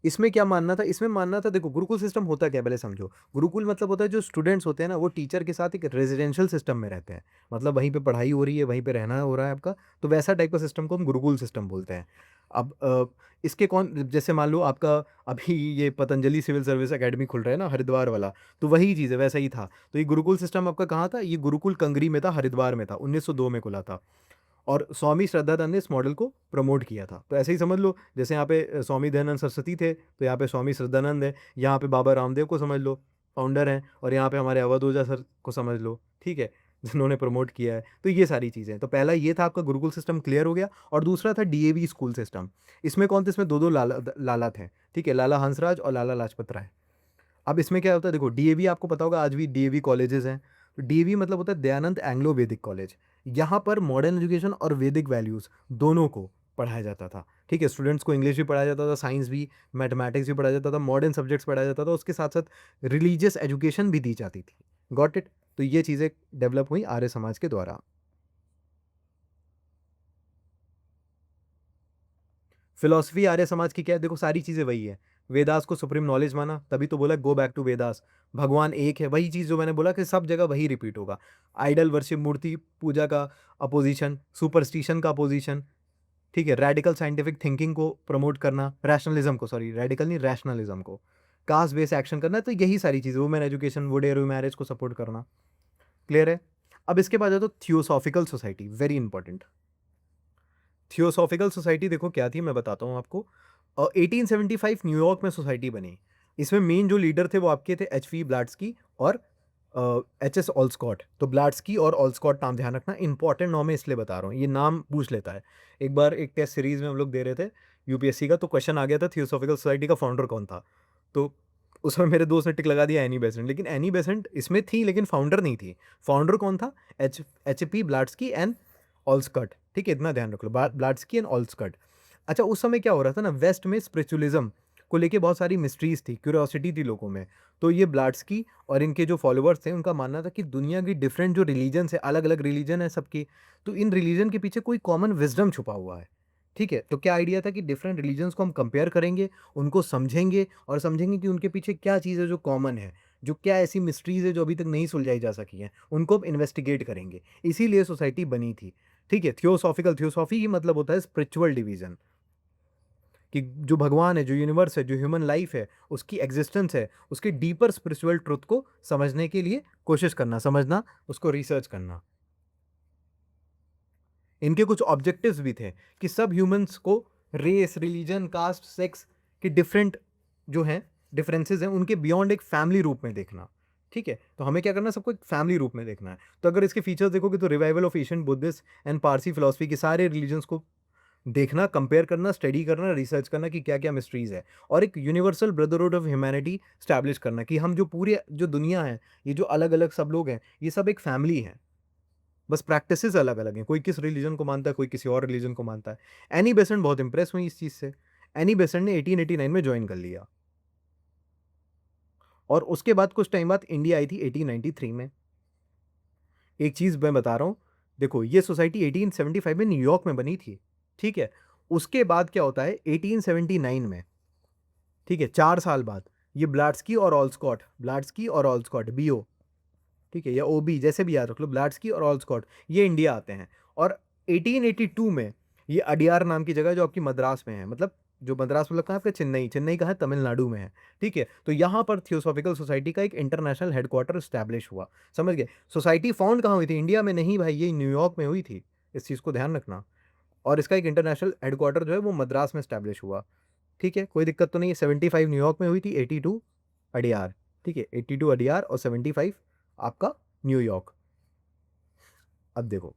इसमें क्या मानना था? इसमें मानना था, देखो गुरुकुल सिस्टम होता क्या है पहले समझो। गुरुकुल मतलब होता है जो स्टूडेंट्स होते हैं ना, वो टीचर के साथ एक रेज़िडेंशियल सिस्टम में रहते हैं। मतलब वहीं पे पढ़ाई हो रही है, वहीं पे रहना हो रहा है आपका, तो वैसा टाइप का सिस्टम को हम गुरुकुल सिस्टम बोलते हैं। अब इसके कौन, जैसे मान लो आपका अभी ये पतंजलि सिविल सर्विस अकेडमी खुल रहा है ना हरिद्वार वाला, तो वही चीज़ है, वैसा ही था। तो ये गुरुकुल सिस्टम आपका कहाँ था? ये गुरुकुल कंगरी में था, हरिद्वार में था, 1902 में खुला था। और स्वामी श्रद्धानंद ने इस मॉडल को प्रमोट किया था। तो ऐसे ही समझ लो, जैसे यहाँ पे स्वामी दयानंद सरस्वती थे, तो यहाँ पे स्वामी श्रद्धानंद है, यहाँ पे बाबा रामदेव को समझ लो, फाउंडर हैं, और यहाँ पे हमारे अवध ओझा सर को समझ लो, ठीक है? जिन्होंने प्रमोट किया है। तो ये सारी चीज़ें। तो पहला ये था, आपका गुरुकुल सिस्टम क्लियर हो गया, और दूसरा था डीएवी स्कूल सिस्टम। इसमें कौन थे? इसमें 2-2 लाला थे, ठीक है? लाला हंसराज और लाला लाजपत राय। अब इसमें क्या होता है, देखो डीएवी आपको पता होगा, आज भी डीएवी कॉलेजेस हैं। तो डीएवी मतलब होता है दयानंद एंग्लो वैदिक कॉलेज। यहाँ पर मॉडर्न एजुकेशन और वैदिक वैल्यूज़ दोनों को पढ़ाया जाता था, ठीक है? स्टूडेंट्स को इंग्लिश भी पढ़ाया जाता था, साइंस भी, मैथमेटिक्स भी पढ़ाया जाता था, मॉडर्न सब्जेक्ट्स पढ़ाया जाता था, उसके साथ-साथ रिलीजियस एजुकेशन भी दी जाती थी। Got it? तो ये चीज़ें डेवलप हुई आर्य समाज के द्वारा। फिलॉसफी आर्य समाज की क्या है? देखो सारी चीज़ें वही है। वेदास को सुप्रीम नॉलेज माना, तभी तो बोला गो बैक टू वेदास। भगवान एक है, वही चीज़ जो मैंने बोला कि सब जगह वही रिपीट होगा। आइडल वर्शिप, मूर्ति पूजा का अपोज़िशन, सुपरस्टिशन का अपोज़िशन, ठीक है? रैडिकल साइंटिफिक थिंकिंग को प्रमोट करना, रैशनलिज़्म को, सॉरी रैडिकल नहीं, रैशनलिज़्म को। कास्ट बेस्ड एक्शन करना, तो यही सारी चीज़ें, वुमेन एजुकेशन, वुडेरो मैरिज को सपोर्ट करना। क्लियर है? अब इसके बाद है तो theosophical society, very important. Theosophical society देखो क्या थी, मैं बताता हूँ आपको। 1875 न्यूयॉर्क में सोसाइटी बनी। इसमें मेन जो लीडर थे वो आपके थे एचवी ब्लाट्सकी और एचएस ऑलस्कॉट। तो ब्लाट्सकी और ऑलस्कॉट नाम ध्यान रखना, इंपॉर्टेंट नाम है इसलिए बता रहा हूँ, ये नाम पूछ लेता है। एक बार एक टेस्ट सीरीज में हम लोग दे रहे थे यूपीएससी का, तो क्वेश्चन आ गया था थियोसॉफिकल सोसाइटी का फाउंडर कौन था। तो उसमें मेरे दोस्त ने टिक लगा दिया एनी बेसेंट, लेकिन एनी बेसेंट इसमें थी लेकिन फाउंडर नहीं थी। फाउंडर कौन था? एच पी ब्लाट्सकी एंड ऑलस्कॉट, ठीक है? इतना ध्यान रख लो, ब्लाट्सकी एंड ऑलस्कॉट। अच्छा, उस समय क्या हो रहा था ना, वेस्ट में स्पिरिचुअलिज्म को लेके बहुत सारी मिस्ट्रीज थी, क्यूरियोसिटी थी लोगों में। तो ये ब्लाट्सकी और इनके जो फॉलोअर्स थे, उनका मानना था कि दुनिया की डिफरेंट जो रिलीजन्स है, अलग अलग रिलीजन है सबकी, तो इन रिलीजन के पीछे कोई कॉमन विजडम छुपा हुआ है, ठीक है? तो क्या आइडिया था कि डिफरेंट रिलीजन्स को हम कंपेयर करेंगे, उनको समझेंगे और समझेंगे कि उनके पीछे क्या चीज़ है जो कॉमन है, जो क्या ऐसी मिस्ट्रीज है जो अभी तक नहीं सुलझाई जा सकी हैं, उनको अब इन्वेस्टिगेट करेंगे। इसीलिए सोसाइटी बनी थी, ठीक है? थियोसॉफिकल, थियोसॉफी ही मतलब होता है स्पिरिचुअल डिवीजन, कि जो भगवान है, जो यूनिवर्स है, जो ह्यूमन लाइफ है, उसकी एग्जिस्टेंस है, उसके डीपर स्पिरिचुअल ट्रुथ को समझने के लिए कोशिश करना, समझना, उसको रिसर्च करना। इनके कुछ ऑब्जेक्टिव्स भी थे कि सब ह्यूमंस को रेस, रिलीजन, कास्ट, सेक्स के डिफरेंट जो हैं, डिफरेंसेस हैं, उनके बियॉन्ड एक फैमिली रूप में देखना, ठीक है? तो हमें क्या करना है, सबको एक फैमिली रूप में देखना है। तो अगर इसके फीचर्स देखोगे तो revival of Asian Buddhist and Parsi philosophy के सारे रिलीजन्स को देखना, कंपेयर करना, स्टडी करना, रिसर्च करना कि क्या-क्या मिस्ट्रीज़ है, और एक universal brotherhood of humanity establish करना कि हम जो पूरे जो दुनिया है, ये जो अलग-अलग सब लोग हैं, ये सब एक फैमिली है। बस प्रैक्टिसेज़ अलग-अलग हैं, कोई किस रिलीजन को मानता है, कोई किसी और रिलीजन को मानता है। एनी बेसेंट बहुत इम्प्रेस हुई इस चीज़ से। एनी बेसेंट ने 1889 में जॉइन कर लिया, और उसके बाद कुछ टाइम बाद इंडिया आई थी 1893 में। एक चीज़ मैं बता रहा हूँ, देखो ये सोसाइटी 1875 में न्यूयॉर्क में बनी थी, ठीक है? उसके बाद क्या होता है 1879 में, ठीक है? 4 साल बाद ये ब्लाट्स्की और ऑलस्कॉट, ब्लाट्स्की और ऑलस्कॉट, बीओ, ठीक है, या ओबी जैसे भी याद रख लो, ब्लाट्स्की और ऑलस्कॉट, ये इंडिया आते हैं। और 1882 में ये अडियार नाम की जगह जो आपकी मद्रास में है, मतलब जो मद्रास मतलब कहाँ है आपका, चेन्नई, चेन्नई कहाँ है, तमिलनाडु में है, ठीक है। तो यहाँ पर थियोसॉफिकल सोसाइटी का एक इंटरनेशनल हेडक्वार्टर स्टैब्लिश हुआ, समझ गए। सोसाइटी फाउंड कहाँ हुई थी, इंडिया में नहीं भाई, ये न्यूयॉर्क में हुई थी, इस चीज़ को ध्यान रखना। और इसका एक इंटरनेशनल हेडक्वार्टर जो है वो मद्रास में स्टैब्लिश हुआ, ठीक है, कोई दिक्कत तो नहीं है। 75 न्यूयॉर्क में हुई थी, 82 अडियार, ठीक है, 82 अडियार और 75 आपका न्यूयॉर्क। अब देखो,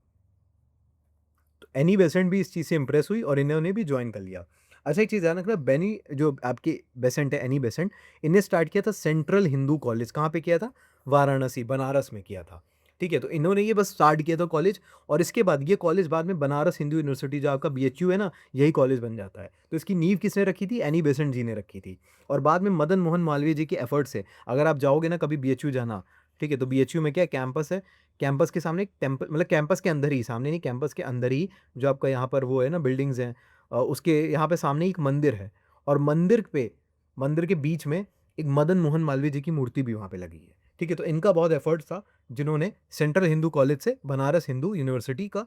तो एनी बेसेंट भी इस चीज़ से इंप्रेस हुई और इन्होंने भी ज्वाइन कर लिया। अच्छा, एक चीज़ ध्यान रखना, बेनी जो आपके बेसेंट है, एनी बेसेंट, इन्हें स्टार्ट किया था सेंट्रल हिंदू कॉलेज, कहाँ पे किया था, वाराणसी, बनारस में किया था, ठीक है। तो इन्होंने ये बस स्टार्ट किया था कॉलेज, और इसके बाद ये कॉलेज बाद में बनारस हिंदू यूनिवर्सिटी, जो आपका बीएचयू है ना, यही कॉलेज बन जाता है। तो इसकी नींव किसने रखी थी, एनी बेसेंट जी ने रखी थी। और बाद में मदन मोहन मालवीय जी के एफर्ट से, अगर आप जाओगे ना कभी बीएचयू जाना, ठीक है, तो बीएचयू में क्या कैंपस है, कैंपस के सामने एक टेम्पल, मतलब कैंपस के अंदर ही, सामने नहीं, कैंपस के अंदर ही जो आपका यहाँ पर वो है ना बिल्डिंग्स हैं, उसके यहाँ पे सामने एक मंदिर है, और मंदिर के बीच में एक मदन मोहन मालवीय जी की मूर्ति भी वहाँ पे लगी है, ठीक है। तो इनका बहुत एफर्ट था, जिन्होंने सेंट्रल हिंदू कॉलेज से बनारस हिंदू यूनिवर्सिटी का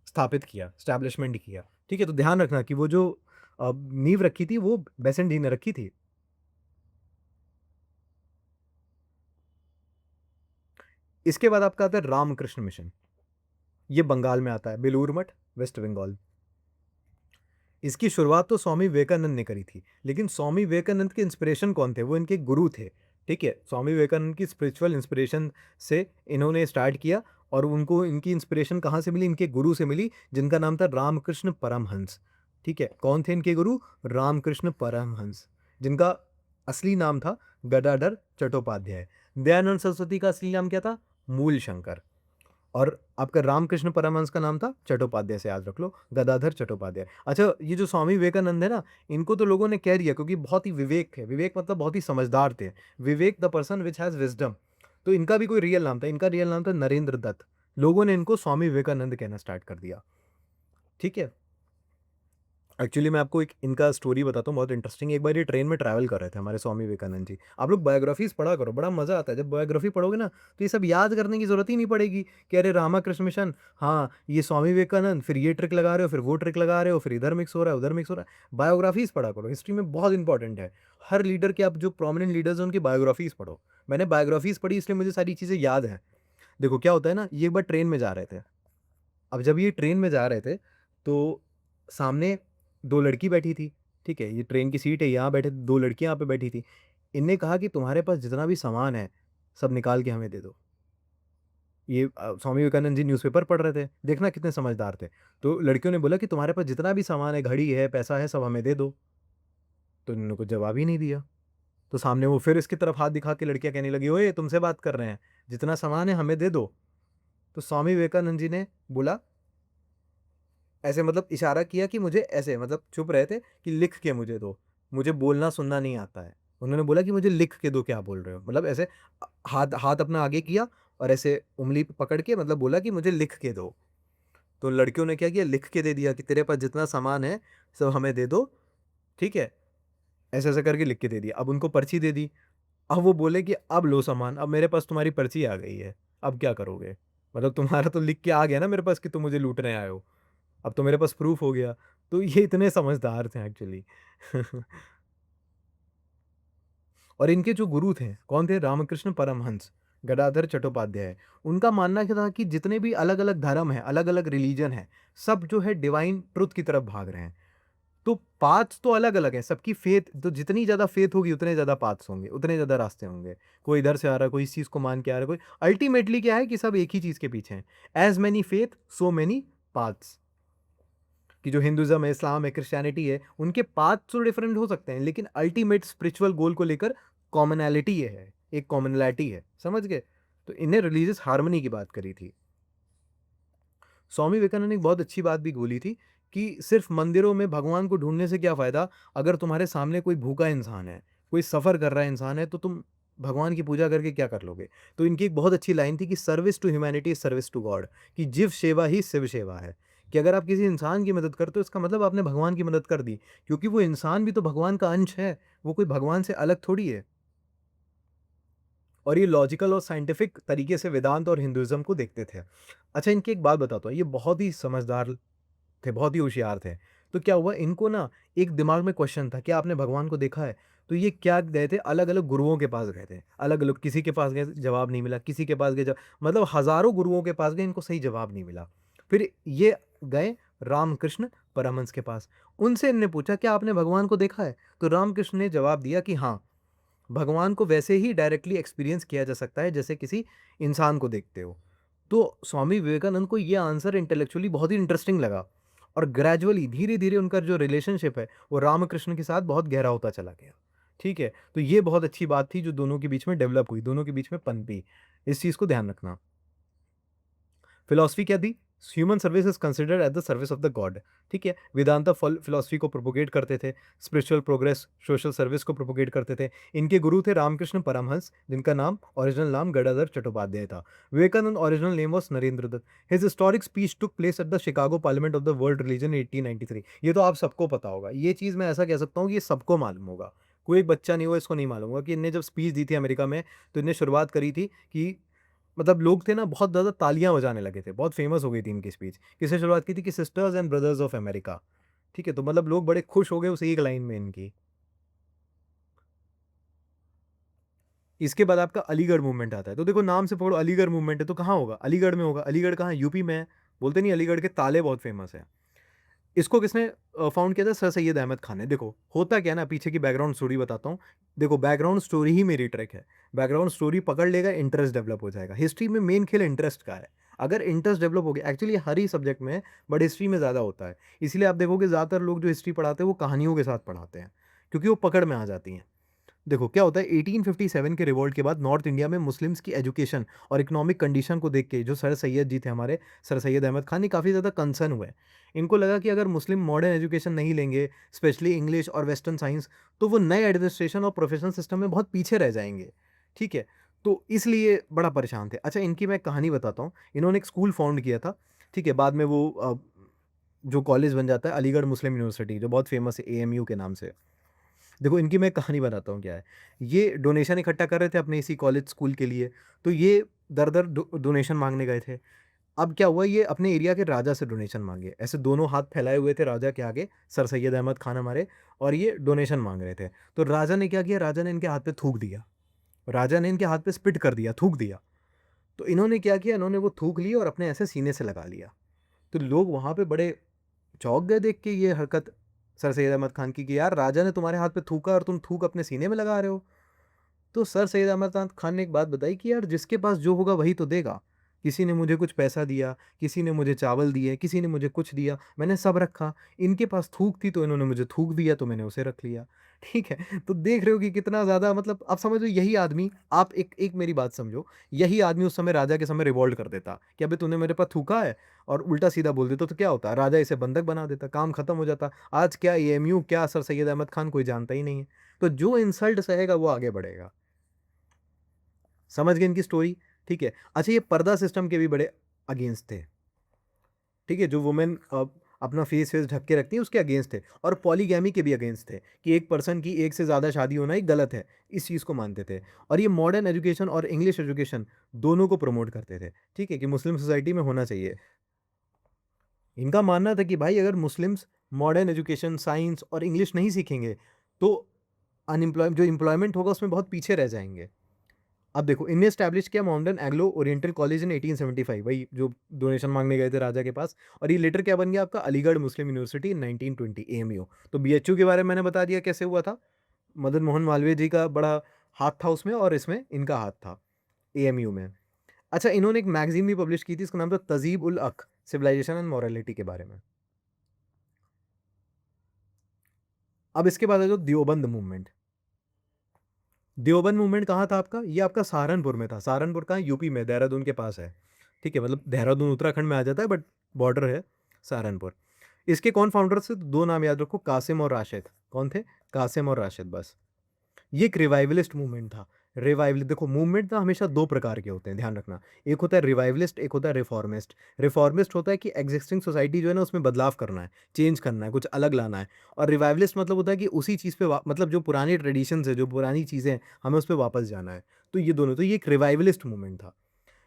स्थापित किया, स्टैब्लिशमेंट किया, ठीक है। तो ध्यान रखना कि वो जो नींव रखी थी वो बेसेंट जी ने रखी थी। इसके बाद आपका आता है रामकृष्ण मिशन, ये बंगाल में आता है, बेलूर मठ, वेस्ट बंगाल। इसकी शुरुआत तो स्वामी विवेकानंद ने करी थी, लेकिन स्वामी विवेकानंद के इंस्पिरेशन कौन थे, वो इनके गुरु थे, ठीक है। स्वामी विवेकानंद की स्पिरिचुअल इंस्पिरेशन से इन्होंने स्टार्ट किया, और उनको इनकी इंस्पिरेशन कहाँ से मिली, इनके गुरु से मिली, जिनका नाम था रामकृष्ण परमहंस, ठीक है। कौन थे इनके गुरु, रामकृष्ण परमहंस, जिनका असली नाम था गदाधर चट्टोपाध्याय। दयानंद सरस्वती का असली नाम क्या था, मूल शंकर। और आपका रामकृष्ण परमहंस का नाम था चट्टोपाध्याय, से याद रख लो, गदाधर चट्टोपाध्याय। अच्छा, ये जो स्वामी विवेकानंद है ना, इनको तो लोगों ने कह दिया क्योंकि बहुत ही विवेक है, विवेक मतलब बहुत ही समझदार थे, Vivek the person which has wisdom. तो इनका भी कोई रियल नाम था, इनका रियल नाम था नरेंद्र दत्त। लोगों ने इनको स्वामी विवेकानंद कहना स्टार्ट कर दिया, ठीक है। एक्चुअली मैं आपको एक इनका स्टोरी बताता हूँ, बहुत इंटरेस्टिंग। एक बार ये ट्रेन में ट्रैवल कर रहे थे हमारे स्वामी विवेकानंद जी। आप लोग बायोग्राफीज़ पढ़ा करो, बड़ा मज़ा आता है जब बायोग्राफी पढ़ोगे ना, तो ये सब याद करने की ज़रूरत ही नहीं पड़ेगी कि अरे रामाकृष्ण मिशन, हाँ ये स्वामी विवेकानंद, फिर ये ट्रिक लगा रहे हो, फिर वो ट्रिक लगा रहे हो, फिर इधर मिक्स हो रहा है, उधर मिक्स हो रहा है। बायोग्राफीज़ पढ़ा करो, हिस्ट्री में बहुत इंपॉर्टेंट है। हर लीडर के, आप जो प्रोमिनेंट लीडर्स हैं उनकी बायोग्राफीज़ पढ़ो। मैंने बायोग्राफीज़ पढ़ी इसलिए मुझे सारी चीज़ें याद हैं। देखो क्या होता है ना, ये एक बार ट्रेन में जा रहे थे। अब जब ये ट्रेन में जा रहे थे, तो सामने 2 लड़की बैठी थी, ठीक है? ये ट्रेन की सीट है, यहाँ बैठे 2 लड़कियाँ यहाँ पे बैठी थी। इनने कहा कि तुम्हारे पास जितना भी सामान है, सब निकाल के हमें दे दो। ये स्वामी विवेकानंद जी न्यूज़पेपर पढ़ रहे थे, देखना कितने समझदार थे। तो लड़कियों ने बोला कि तुम्हारे पास जितना भी सामान है, घड़ी है, पैसा है, सब हमें दे दो। तो इन्होंने कुछ जवाब ही नहीं दिया। तो सामने वो फिर इसकी तरफ हाथ दिखा के लड़कियाँ कहने लगी, "ओए तुमसे बात कर रहे हैं, जितना सामान है हमें दे दो।" तो स्वामी विवेकानंद जी ने बोला, ऐसे मतलब इशारा किया कि मुझे, ऐसे मतलब चुप रहे थे कि लिख के मुझे दो, मुझे बोलना सुनना नहीं आता है। उन्होंने बोला कि मुझे लिख के दो, क्या बोल रहे हो? मतलब ऐसे हाथ हाथ अपना आगे किया और ऐसे उँगली पकड़ के मतलब बोला कि मुझे लिख के दो। तो लड़कियों ने क्या किया, लिख के दे दिया कि तेरे पास जितना सामान है सब हमें दे दो, ठीक है? ऐसे-ऐसे करके लिख के दे दिया। अब उनको पर्ची दे दी। अब वो बोले कि अब लो सामान, अब मेरे पास तुम्हारी पर्ची आ गई है, अब क्या करोगे? मतलब तुम्हारा तो लिख के आ गया ना मेरे पास कि तुम मुझे लूटने आए हो। अब तो मेरे पास प्रूफ़ हो गया। तो ये इतने समझदार थे एक्चुअली। और इनके जो गुरु थे, कौन थे? रामकृष्ण परमहंस, गदाधर चट्टोपाध्याय। उनका मानना क्या था कि जितने भी अलग-अलग धर्म हैं, अलग-अलग रिलीजन हैं, सब जो है डिवाइन ट्रुथ की तरफ भाग रहे हैं। तो पाथ्स तो अलग-अलग हैं, सबकी फ़ेथ, तो जितनी ज़्यादा फ़ेथ होगी उतने ज़्यादा पाथ्स होंगे, उतने ज़्यादा रास्ते होंगे। कोई इधर से आ रहा है, कोई इस चीज़ को मान के आ रहा है, कोई अल्टीमेटली क्या है कि सब एक ही चीज़ के पीछे हैं। As many faith so many paths. कि जो हिंदुइज़्म है, इस्लाम है, क्रिश्चियनिटी है, उनके पाथ तो डिफरेंट हो सकते हैं, लेकिन अल्टीमेट स्पिरिचुअल गोल को लेकर कॉमनैलिटी ये है, एक कॉमनैलिटी है, समझ गए? तो इन्हें रिलीजियस हार्मनी की बात करी थी। स्वामी विवेकानंद ने एक बहुत अच्छी बात भी बोली थी कि सिर्फ मंदिरों में भगवान को ढूँढने से क्या फ़ायदा, अगर तुम्हारे सामने कोई भूखा इंसान है, कोई सफ़र कर रहा है इंसान है, तो तुम भगवान की पूजा करके क्या कर लोगे? तो इनकी एक बहुत अच्छी लाइन थी कि service to humanity is service to God, कि जीव सेवा ही शिव सेवा है। कि अगर आप किसी इंसान की मदद करते हो, इसका मतलब आपने भगवान की मदद कर दी, क्योंकि वो इंसान भी तो भगवान का अंश है, वो कोई भगवान से अलग थोड़ी है। और ये लॉजिकल और साइंटिफिक तरीके से वेदांत और हिंदुइज्म को देखते थे। अच्छा, इनकी एक बात बताता हूँ, ये बहुत ही समझदार थे, बहुत ही होशियार थे। तो क्या हुआ, इनको ना एक दिमाग में क्वेश्चन था, क्या आपने भगवान को देखा है? तो ये क्या गए थे, अलग-अलग गुरुओं के पास गए थे। अलग-अलग किसी के पास गए, जवाब नहीं मिला, किसी के पास गए ज मतलब हज़ारों गुरुओं के पास गए, इनको सही जवाब नहीं मिला। फिर ये गए रामकृष्ण परमहंस के पास। उनसे इन्होंने पूछा, क्या आपने भगवान को देखा है? तो रामकृष्ण ने जवाब दिया कि हाँ, भगवान को वैसे ही डायरेक्टली एक्सपीरियंस किया जा सकता है जैसे किसी इंसान को देखते हो। तो स्वामी विवेकानंद को ये आंसर इंटेलेक्चुअली बहुत ही इंटरेस्टिंग लगा और ग्रेजुअली धीरे-धीरे उनका जो रिलेशनशिप है वो रामकृष्ण के साथ बहुत गहरा होता चला गया। ठीक है? तो ये बहुत अच्छी बात थी जो दोनों के बीच में डेवलप हुई, दोनों के बीच में पनपी। इस चीज़ को ध्यान रखना। फिलॉसफी क्या थी? Human service is considered at the service of the God. ठीक है, वेदांता फिलॉसफी को प्रोपोगेट करते थे, स्पिरिचुअल प्रोग्रेस, सोशल सर्विस को प्रोपोगेट करते थे। इनके गुरु थे रामकृष्ण परमहंस, जिनका नाम ओरिजिनल नाम गदाधर चट्टोपाध्याय था। Vivekananda original name was Narendra Dutt. His historic speech took place at the Chicago parliament of the world religion 1893। ये तो आप सबको पता होगा, ये चीज़ मैं ऐसा कह सकता हूँ कि ये सबको मालूम होगा। कोई एक बच्चा नहीं होगा इसको नहीं मालूम होगा कि इनने जब स्पीच दी थी अमेरिका में, तो इनने शुरुआत करी थी कि मतलब लोग थे ना, बहुत ज़्यादा तालियाँ बजाने लगे थे, बहुत फ़ेमस हो गई थी इनकी स्पीच। किसने शुरुआत की थी कि sisters and brothers of America. ठीक है? तो मतलब लोग बड़े खुश हो गए उस एक लाइन में इनकी। इसके बाद आपका अलीगढ़ मूवमेंट आता है। तो देखो नाम से पकड़ो, अलीगढ़ मूवमेंट है तो कहाँ होगा? अलीगढ़ में होगा। अलीगढ़ कहाँ है? यूपी में है। बोलते नहीं अलीगढ़ के ताले बहुत फ़ेमस हैं। इसको किसने फाउंड किया था? सर सैयद अहमद खान ने। देखो, होता क्या है ना, पीछे की बैकग्राउंड स्टोरी बताता हूँ। देखो, बैकग्राउंड स्टोरी ही मेरी ट्रिक है। बैकग्राउंड स्टोरी पकड़ लेगा, इंटरेस्ट डेवलप हो जाएगा। हिस्ट्री में मेन खेल इंटरेस्ट का है। अगर इंटरेस्ट डेवलप हो गया, एक्चुअली हर ही सब्जेक्ट में है, बट हिस्ट्री में ज़्यादा होता है। इसीलिए आप देखोगे ज़्यादातर लोग जो हिस्ट्री पढ़ाते हैं, वो कहानियों के साथ पढ़ाते हैं, क्योंकि वो पकड़ में आ जाती हैं। देखो क्या होता है, 1857 के रिवॉल्ट के बाद नॉर्थ इंडिया में मुस्लिम्स की एजुकेशन और इकोनॉमिक कंडीशन को देख के जो सर सैयद जी थे हमारे, सर सैयद अहमद खान, ये काफ़ी ज़्यादा कंसर्न हुए। इनको लगा कि अगर मुस्लिम मॉडर्न एजुकेशन नहीं लेंगे, स्पेशली इंग्लिश और वेस्टर्न साइंस, तो वो नए एडमिनिस्ट्रेशन और प्रोफेशनल सिस्टम में बहुत पीछे रह जाएंगे। ठीक है? तो इसलिए बड़ा परेशान थे। अच्छा, इनकी मैं कहानी बताता हूँ। इन्होंने एक स्कूल फाउंड किया था। ठीक है? बाद में वो जो कॉलेज बन जाता है अलीगढ़ मुस्लिम यूनिवर्सिटी, जो बहुत फेमस है एएमयू के नाम से। देखो, इनकी मैं कहानी बताता हूँ क्या है। ये डोनेशन इकट्ठा कर रहे थे अपने इसी कॉलेज स्कूल के लिए, तो ये दर-दर डोनेशन माँगने गए थे। अब क्या हुआ, ये अपने एरिया के राजा से डोनेशन माँगे। ऐसे दोनों हाथ फैलाए हुए थे राजा के आगे, सर सैयद अहमद खान हमारे, और ये डोनेशन माँग रहे थे। तो राजा ने क्या किया, राजा ने इनके हाथ पे थूक दिया। राजा ने इनके हाथ पे स्पिट कर दिया, थूक दिया। तो इन्होंने क्या किया, इन्होंने वो थूक ली और अपने ऐसे सीने से लगा लिया। तो लोग वहाँ पे बड़े चौंक गए देख के ये हरकत सर सैयद अहमद खान की कि यार, राजा ने तुम्हारे हाथ पे थूका और तुम थूक अपने सीने में लगा रहे हो। तो सर सैयद अहमद खान ने एक बात बताई कि यार, जिसके पास जो होगा वही तो देगा। किसी ने मुझे कुछ पैसा दिया, किसी ने मुझे चावल दिए, किसी ने मुझे कुछ दिया, मैंने सब रखा। इनके पास थूक थी तो इन्होंने मुझे थूक दिया, तो मैंने उसे रख लिया। ठीक है? तो देख रहे हो कि कितना ज़्यादा, मतलब आप समझ लो, यही आदमी, आप एक एक मेरी बात समझो, यही आदमी उस समय राजा के समय रिवोल्ट कर देता कि अबे तूने मेरे पास थूका है, और उल्टा-सीधा बोल देता तो क्या होता? राजा इसे बंधक बना देता, काम खत्म हो जाता। आज क्या एएमयू, क्या सर सैयद अहमद खान, कोई जानता ही नहीं है। तो जो इंसल्ट सहेगा वो आगे बढ़ेगा। समझ गए इनकी स्टोरी? ठीक है। अच्छा, ये पर्दा सिस्टम के भी बड़े अगेंस्ट थे। ठीक है? जो वुमेन अपना फेस ढक के रखती हैं, उसके अगेंस्ट थे, और पॉलीगैमी के भी अगेंस्ट थे कि एक पर्सन की एक से ज़्यादा शादी होना ही गलत है। इस चीज़ को मानते थे, और ये मॉडर्न एजुकेशन और इंग्लिश एजुकेशन दोनों को प्रमोट करते थे। ठीक है? कि मुस्लिम सोसाइटी में होना चाहिए। इनका मानना था कि भाई, अगर मुस्लिम्स मॉडर्न एजुकेशन, साइंस और इंग्लिश नहीं सीखेंगे, तो जो एम्प्लॉयमेंट होगा उसमें बहुत पीछे रह जाएँगे। अब देखो, इनने एस्टैब्लिश किया mountain Anglo oriental college in 1875, वही जो डोनेशन मांगने गए थे राजा के पास, और ये लेटर क्या बन गया आपका, अलीगढ़ मुस्लिम यूनिवर्सिटी इन 1920 एएमयू। तो बीएचयू के बारे में मैंने बता दिया कैसे हुआ था। मदन मोहन मालवीय जी का बड़ा हाथ था उसमें, और इसमें इनका हाथ था एएमयू में। अच्छा, इन्होंने एक मैगजीन भी पब्लिश की थी, इसका नाम था तज़ीब उल हक़, सिविलाइजेशन एंड मोरालिटी के बारे में। अब इसके बाद है जो देवबंद मूवमेंट। देवबंद मूवमेंट कहाँ था आपका? ये आपका सहारनपुर में था। सहारनपुर कहाँ है? यूपी में, देहरादून के पास है। ठीक है? मतलब देहरादून उत्तराखंड में आ जाता है, बट बॉर्डर है सहारनपुर। इसके कौन फाउंडर्स थे? 2 नाम याद रखो, कासिम और राशिद। कौन थे? कासिम और राशिद, बस। ये एक रिवाइवलिस्ट मूवमेंट था। रिवाइवल देखो मूवमेंट ना हमेशा 2 प्रकार के होते हैं, ध्यान रखना। एक होता है रिवाइवलिस्ट, एक होता है रिफॉर्मिस्ट। रिफॉर्मिस्ट होता है कि एक्जिस्टिंग सोसाइटी जो है ना उसमें बदलाव करना है, चेंज करना है, कुछ अलग लाना है। और रिवाइवलिस्ट मतलब होता है कि उसी चीज़ पे वा मतलब जो पुरानी ट्रेडिशंस है, जो पुरानी चीज़ें हैं, हमें उस पे वापस जाना है। तो ये दोनों, तो ये एक रिवाइवलिस्ट मूवमेंट था।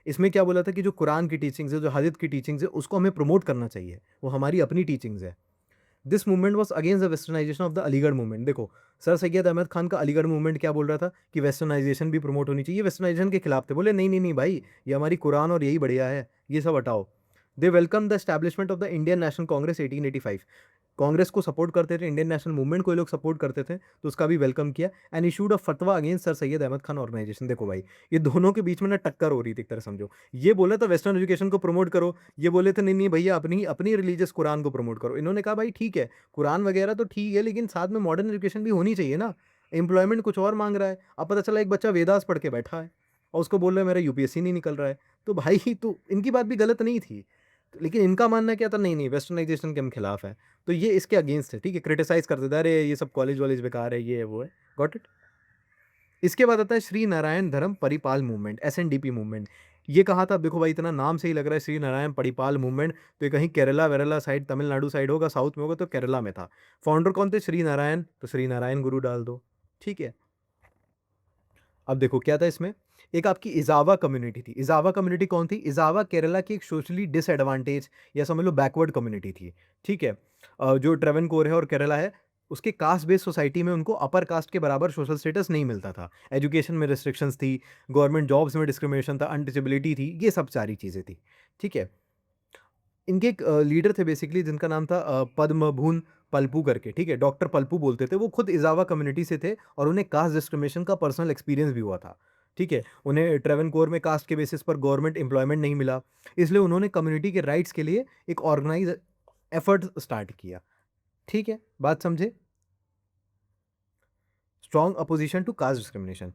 इसमें क्या बोला था कि जो कुरान की टीचिंग्स है, जो हदीथ की टीचिंग्स है, उसको हमें प्रमोट करना चाहिए। वो हमारी अपनी टीचिंग्स है। This movement was against the westernisation of the Aligarh movement. देखो, सर सैयद अहमद खान का अलीगढ़ मूवमेंट क्या बोल रहा था कि वेस्टर्नाइज़ेशन भी प्रमोट होनी चाहिए, वेस्टर्नाइज़ेशन के खिलाफ थे। बोले नहीं, नहीं, नहीं भाई, ये हमारी कुरान और यही बढ़िया है, ये सब हटाओ। They welcome the establishment of the Indian National Congress 1885। Congress को सपोर्ट करते थे, इंडियन नेशनल मूवमेंट को ये लोग सपोर्ट करते थे, तो उसका भी वेलकम किया and issued a fatwa against Sir Syed Ahmad Khan organisation. देखो भाई, ये दोनों के बीच में ना टक्कर हो रही थी एक तरह समझो। ये बोला था वेस्टर्न एजुकेशन को प्रमोट करो, ये बोले थे नहीं, नहीं भैया अपनी अपनी रिलीजियस कुरान को प्रमोट करो। इन्होंने कहा भाई ठीक है, कुरान वगैरह तो ठीक है, लेकिन साथ में मॉडर्न एजुकेशन भी होनी चाहिए ना। एम्प्लॉयमेंट कुछ और माँग रहा है। अब पता चला एक बच्चा वेदास पढ़ के बैठा है और उसको बोल रहा है मेरा यूपीएससी नहीं निकल रहा है। तो भाई तो इनकी बात भी गलत नहीं थी। लेकिन इनका मानना क्या था, नहीं, नहीं वेस्टर्नाइज़ेशन के हम खिलाफ हैं। तो ये इसके अगेंस्ट है, ठीक है? क्रिटिसाइज़ करते थे, अरे ये सब कॉलेज-वॉलेज बेकार है, ये है, वो है। Got it? इसके बाद आता है श्री नारायण धर्म परिपाल मूवमेंट, एसएनडीपी मूवमेंट। ये कहाँ था? अब देखो भाई इतना नाम से ही लग रहा है श्री नारायण परिपाल मूवमेंट, तो ये कहीं केरला-वेरला साइड, तमिलनाडु साइड होगा, साउथ में होगा तो केरला में था। फाउंडर कौन थे? श्री नारायण, तो श्री नारायण गुरु डाल दो, ठीक है? अब देखो क्या था इसमें, एक आपकी इज़ावा कम्युनिटी थी। इज़ावा कम्युनिटी कौन थी? इज़ावा केरला की एक सोशली डिसएडवांटेज या समझ लो बैकवर्ड कम्युनिटी थी, ठीक है? जो ट्रेवनकोर है और केरला है, उसके कास्ट बेस्ड सोसाइटी में उनको अपर कास्ट के बराबर सोशल स्टेटस नहीं मिलता था। एजुकेशन में रिस्ट्रिक्शंस थी, गवर्नमेंट जॉब्स में डिस्क्रिमिनेशन था, अनटचेबिलिटी थी, ये सब सारी चीज़ें थी, ठीक है? इनके एक लीडर थे बेसिकली जिनका नाम था पद्मभून पल्पू करके, ठीक है? डॉक्टर पल्पू बोलते थे, वो खुद इज़ावा कम्युनिटी से थे और उन्हें कास्ट डिस्क्रिमिनेशन का पर्सनल एक्सपीरियंस भी हुआ था, ठीक है? उन्हें ट्रेवनकोर में कास्ट के बेसिस पर गवर्नमेंट एम्प्लॉयमेंट नहीं मिला, इसलिए उन्होंने कम्युनिटी के राइट्स के लिए एक ऑर्गेनाइज़ एफर्ट स्टार्ट किया, ठीक है? बात समझे? Strong opposition to caste discrimination.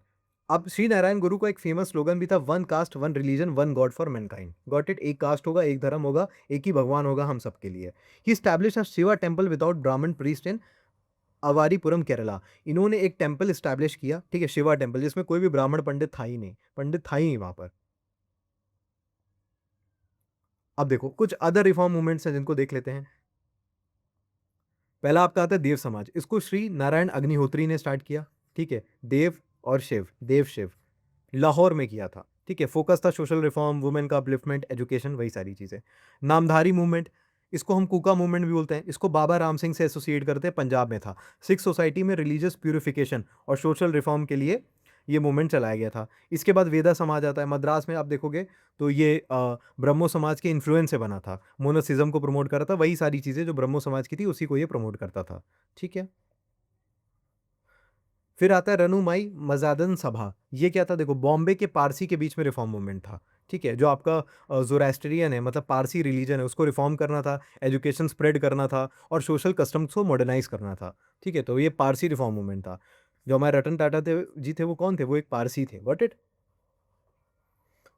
अब श्री नारायण गुरु का एक फेमस स्लोगन भी था, one cast one religion one God for Mankind. Got it? एक कास्ट होगा, एक धर्म होगा, एक ही भगवान होगा हम सबके लिए। He establish a Shiva temple without Brahmin priest in Aruvippuram Kerala. इन्होंने एक टेम्पल स्टैब्लिश किया, ठीक है? शिवा टेम्पल, जिसमें कोई भी ब्राह्मण पंडित था ही नहीं, पंडित था ही नहीं वहां पर। अब देखो कुछ अदर रिफॉर्म मूवमेंट्स हैं जिनको देख लेते हैं। पहला आपका आता है देव समाज। इसको श्री नारायण अग्निहोत्री ने स्टार्ट किया, ठीक है? देव और शिव, देव शिव, लाहौर में किया था, ठीक है? फोकस था सोशल रिफॉर्म, वुमेन का अपलिफ्टमेंट, एजुकेशन, वही सारी चीज़ें। नामधारी मूवमेंट, इसको हम कूका मूवमेंट भी बोलते हैं। इसको बाबा राम सिंह से एसोसिएट करते हैं, पंजाब में था। सिख सोसाइटी में रिलीजियस प्यूरिफिकेशन और सोशल रिफॉर्म के लिए ये मूवमेंट चलाया गया था। इसके बाद वेदा समाज आता है। मद्रास में आप देखोगे तो ये ब्रह्मो समाज के इन्फ्लुएंस से बना था। मोनासिज्म को प्रमोट कर रहा था, वही सारी चीज़ें जो ब्रह्मो समाज की थी उसी को ये प्रमोट करता था, ठीक है? फिर आता है रनुमाई मजादन सभा। ये क्या था? देखो बॉम्बे के पारसी के बीच में रिफॉर्म मूवमेंट था, ठीक है? जो आपका ज़ोरास्ट्रियन है, मतलब पारसी रिलीजन है, उसको रिफॉर्म करना था, एजुकेशन स्प्रेड करना था और सोशल कस्टम्स को मॉडर्नाइज़ करना था, ठीक है? तो ये पारसी रिफॉर्म मूवमेंट था। जो हमारे रतन टाटा थे जी थे, वो कौन थे? वो एक पारसी थे। Got it?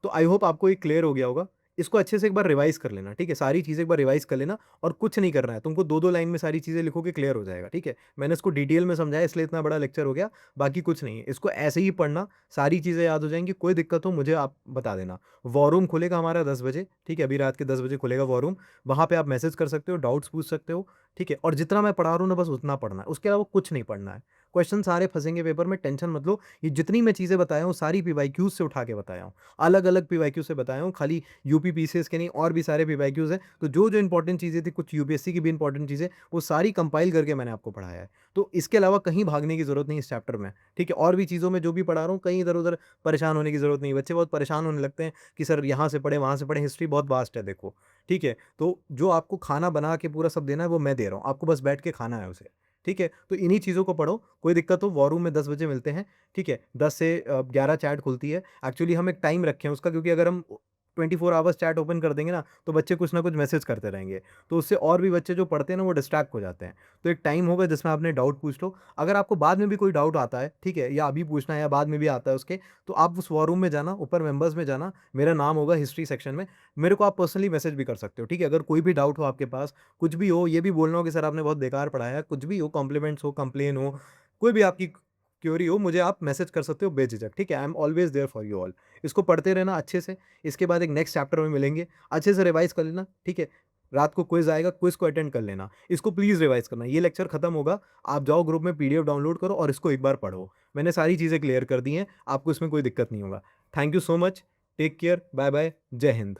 तो आई होप आपको ये क्लियर हो गया होगा। इसको अच्छे से एक बार रिवाइज़ कर लेना, ठीक है? सारी चीज़ें एक बार रिवाइज़ कर लेना और कुछ नहीं करना है। तुमको 2-2 लाइन में सारी चीज़ें लिखोगे, क्लियर हो जाएगा, ठीक है? मैंने इसको डिटेल में समझाया इसलिए इतना बड़ा लेक्चर हो गया, बाकी कुछ नहीं है। इसको ऐसे ही पढ़ना, सारी चीज़ें याद हो जाएँगी। कोई दिक्कत हो मुझे आप बता देना। वॉर रूम खुलेगा हमारा 10 बजे, ठीक है? अभी रात के 10 बजे खुलेगा वॉर रूम। वहाँ पे आप मैसेज कर सकते हो, डाउट्स पूछ सकते हो, ठीक है? और जितना मैं पढ़ा रहा हूँ ना बस उतना पढ़ना है, उसके अलावा कुछ नहीं पढ़ना है। क्वेश्चन सारे फँसेंगे पेपर में, टेंशन मत लो। ये जितनी मैं चीज़ें बताया हूँ सारी पीवाईक्यूज़ से उठा के बताया हूँ। अलग-अलग पीवाईक्यू से बताया हूँ, खाली यूपी पीसीएस के नहीं और भी सारे पीवाईक्यूज़ हैं। तो जो-जो इंपॉर्टेंट चीज़ें थी, कुछ यूपीएससी की भी इंपॉर्टेंट चीज़ें, वो सारी कंपाइल करके मैंने आपको पढ़ाया है। तो इसके अलावा कहीं भागने की ज़रूरत नहीं इस चैप्टर में, ठीक है? और भी चीज़ों में जो भी पढ़ा रहा हूँ, कहीं इधर-उधर परेशान होने की ज़रूरत नहीं है। बच्चे बहुत परेशान होने लगते हैं कि सर यहाँ से पढ़ें, वहाँ से पढ़ें, हिस्ट्री बहुत वास्ट है देखो, ठीक है? तो जो आपको खाना बना के पूरा सब देना है, वो मैं दे रहा हूँ। आपको बस बैठ के खाना है उसे, ठीक है? तो इन्हीं चीज़ों को पढ़ो, कोई दिक्कत हो वॉर रूम में 10 बजे मिलते हैं, ठीक है? 10 से 11 चैट खुलती है। एक्चुअली हम एक टाइम रखे हैं उसका, क्योंकि अगर हम 24 आवर्स चैट ओपन कर देंगे ना, तो बच्चे कुछ ना कुछ मैसेज करते रहेंगे। तो उससे और भी बच्चे जो पढ़ते हैं ना, वो डिस्ट्रैक्ट हो जाते हैं। तो एक टाइम होगा जिसमें आपने डाउट पूछ लो। अगर आपको बाद में भी कोई डाउट आता है, ठीक है? या अभी पूछना है या बाद में भी आता है उसके, तो आप उस वॉर रूम में जाना, ऊपर मेंबर्स में जाना, मेरा नाम होगा हिस्ट्री सेक्शन में। मेरे को आप पर्सनली मैसेज भी कर सकते हो, ठीक है? अगर कोई भी डाउट हो आपके पास, कुछ भी हो, ये भी बोलना हो कि सर आपने बहुत बेकार पढ़ाया है, कुछ भी हो, कॉम्प्लीमेंट्स हो, कंप्लेन हो, कोई भी आपकी क्वेरी हो मुझे आप मैसेज कर सकते हो बेझिझक, ठीक है? I am always there for you all. इसको पढ़ते रहना अच्छे से, इसके बाद एक नेक्स्ट चैप्टर में मिलेंगे, अच्छे से रिवाइज़ कर लेना, ठीक है? रात को क्विज़ आएगा, क्विज़ को अटेंड कर लेना। इसको प्लीज़ रिवाइज़ करना, ये लेक्चर खत्म होगा, आप जाओ ग्रुप में पीडीएफ डाउनलोड करो और इसको एक बार पढ़ो। मैंने सारी चीज़ें क्लियर कर दी हैं, आपको इसमें कोई दिक्कत नहीं होगा। Thank you so much, take care, bye bye, जय हिंद।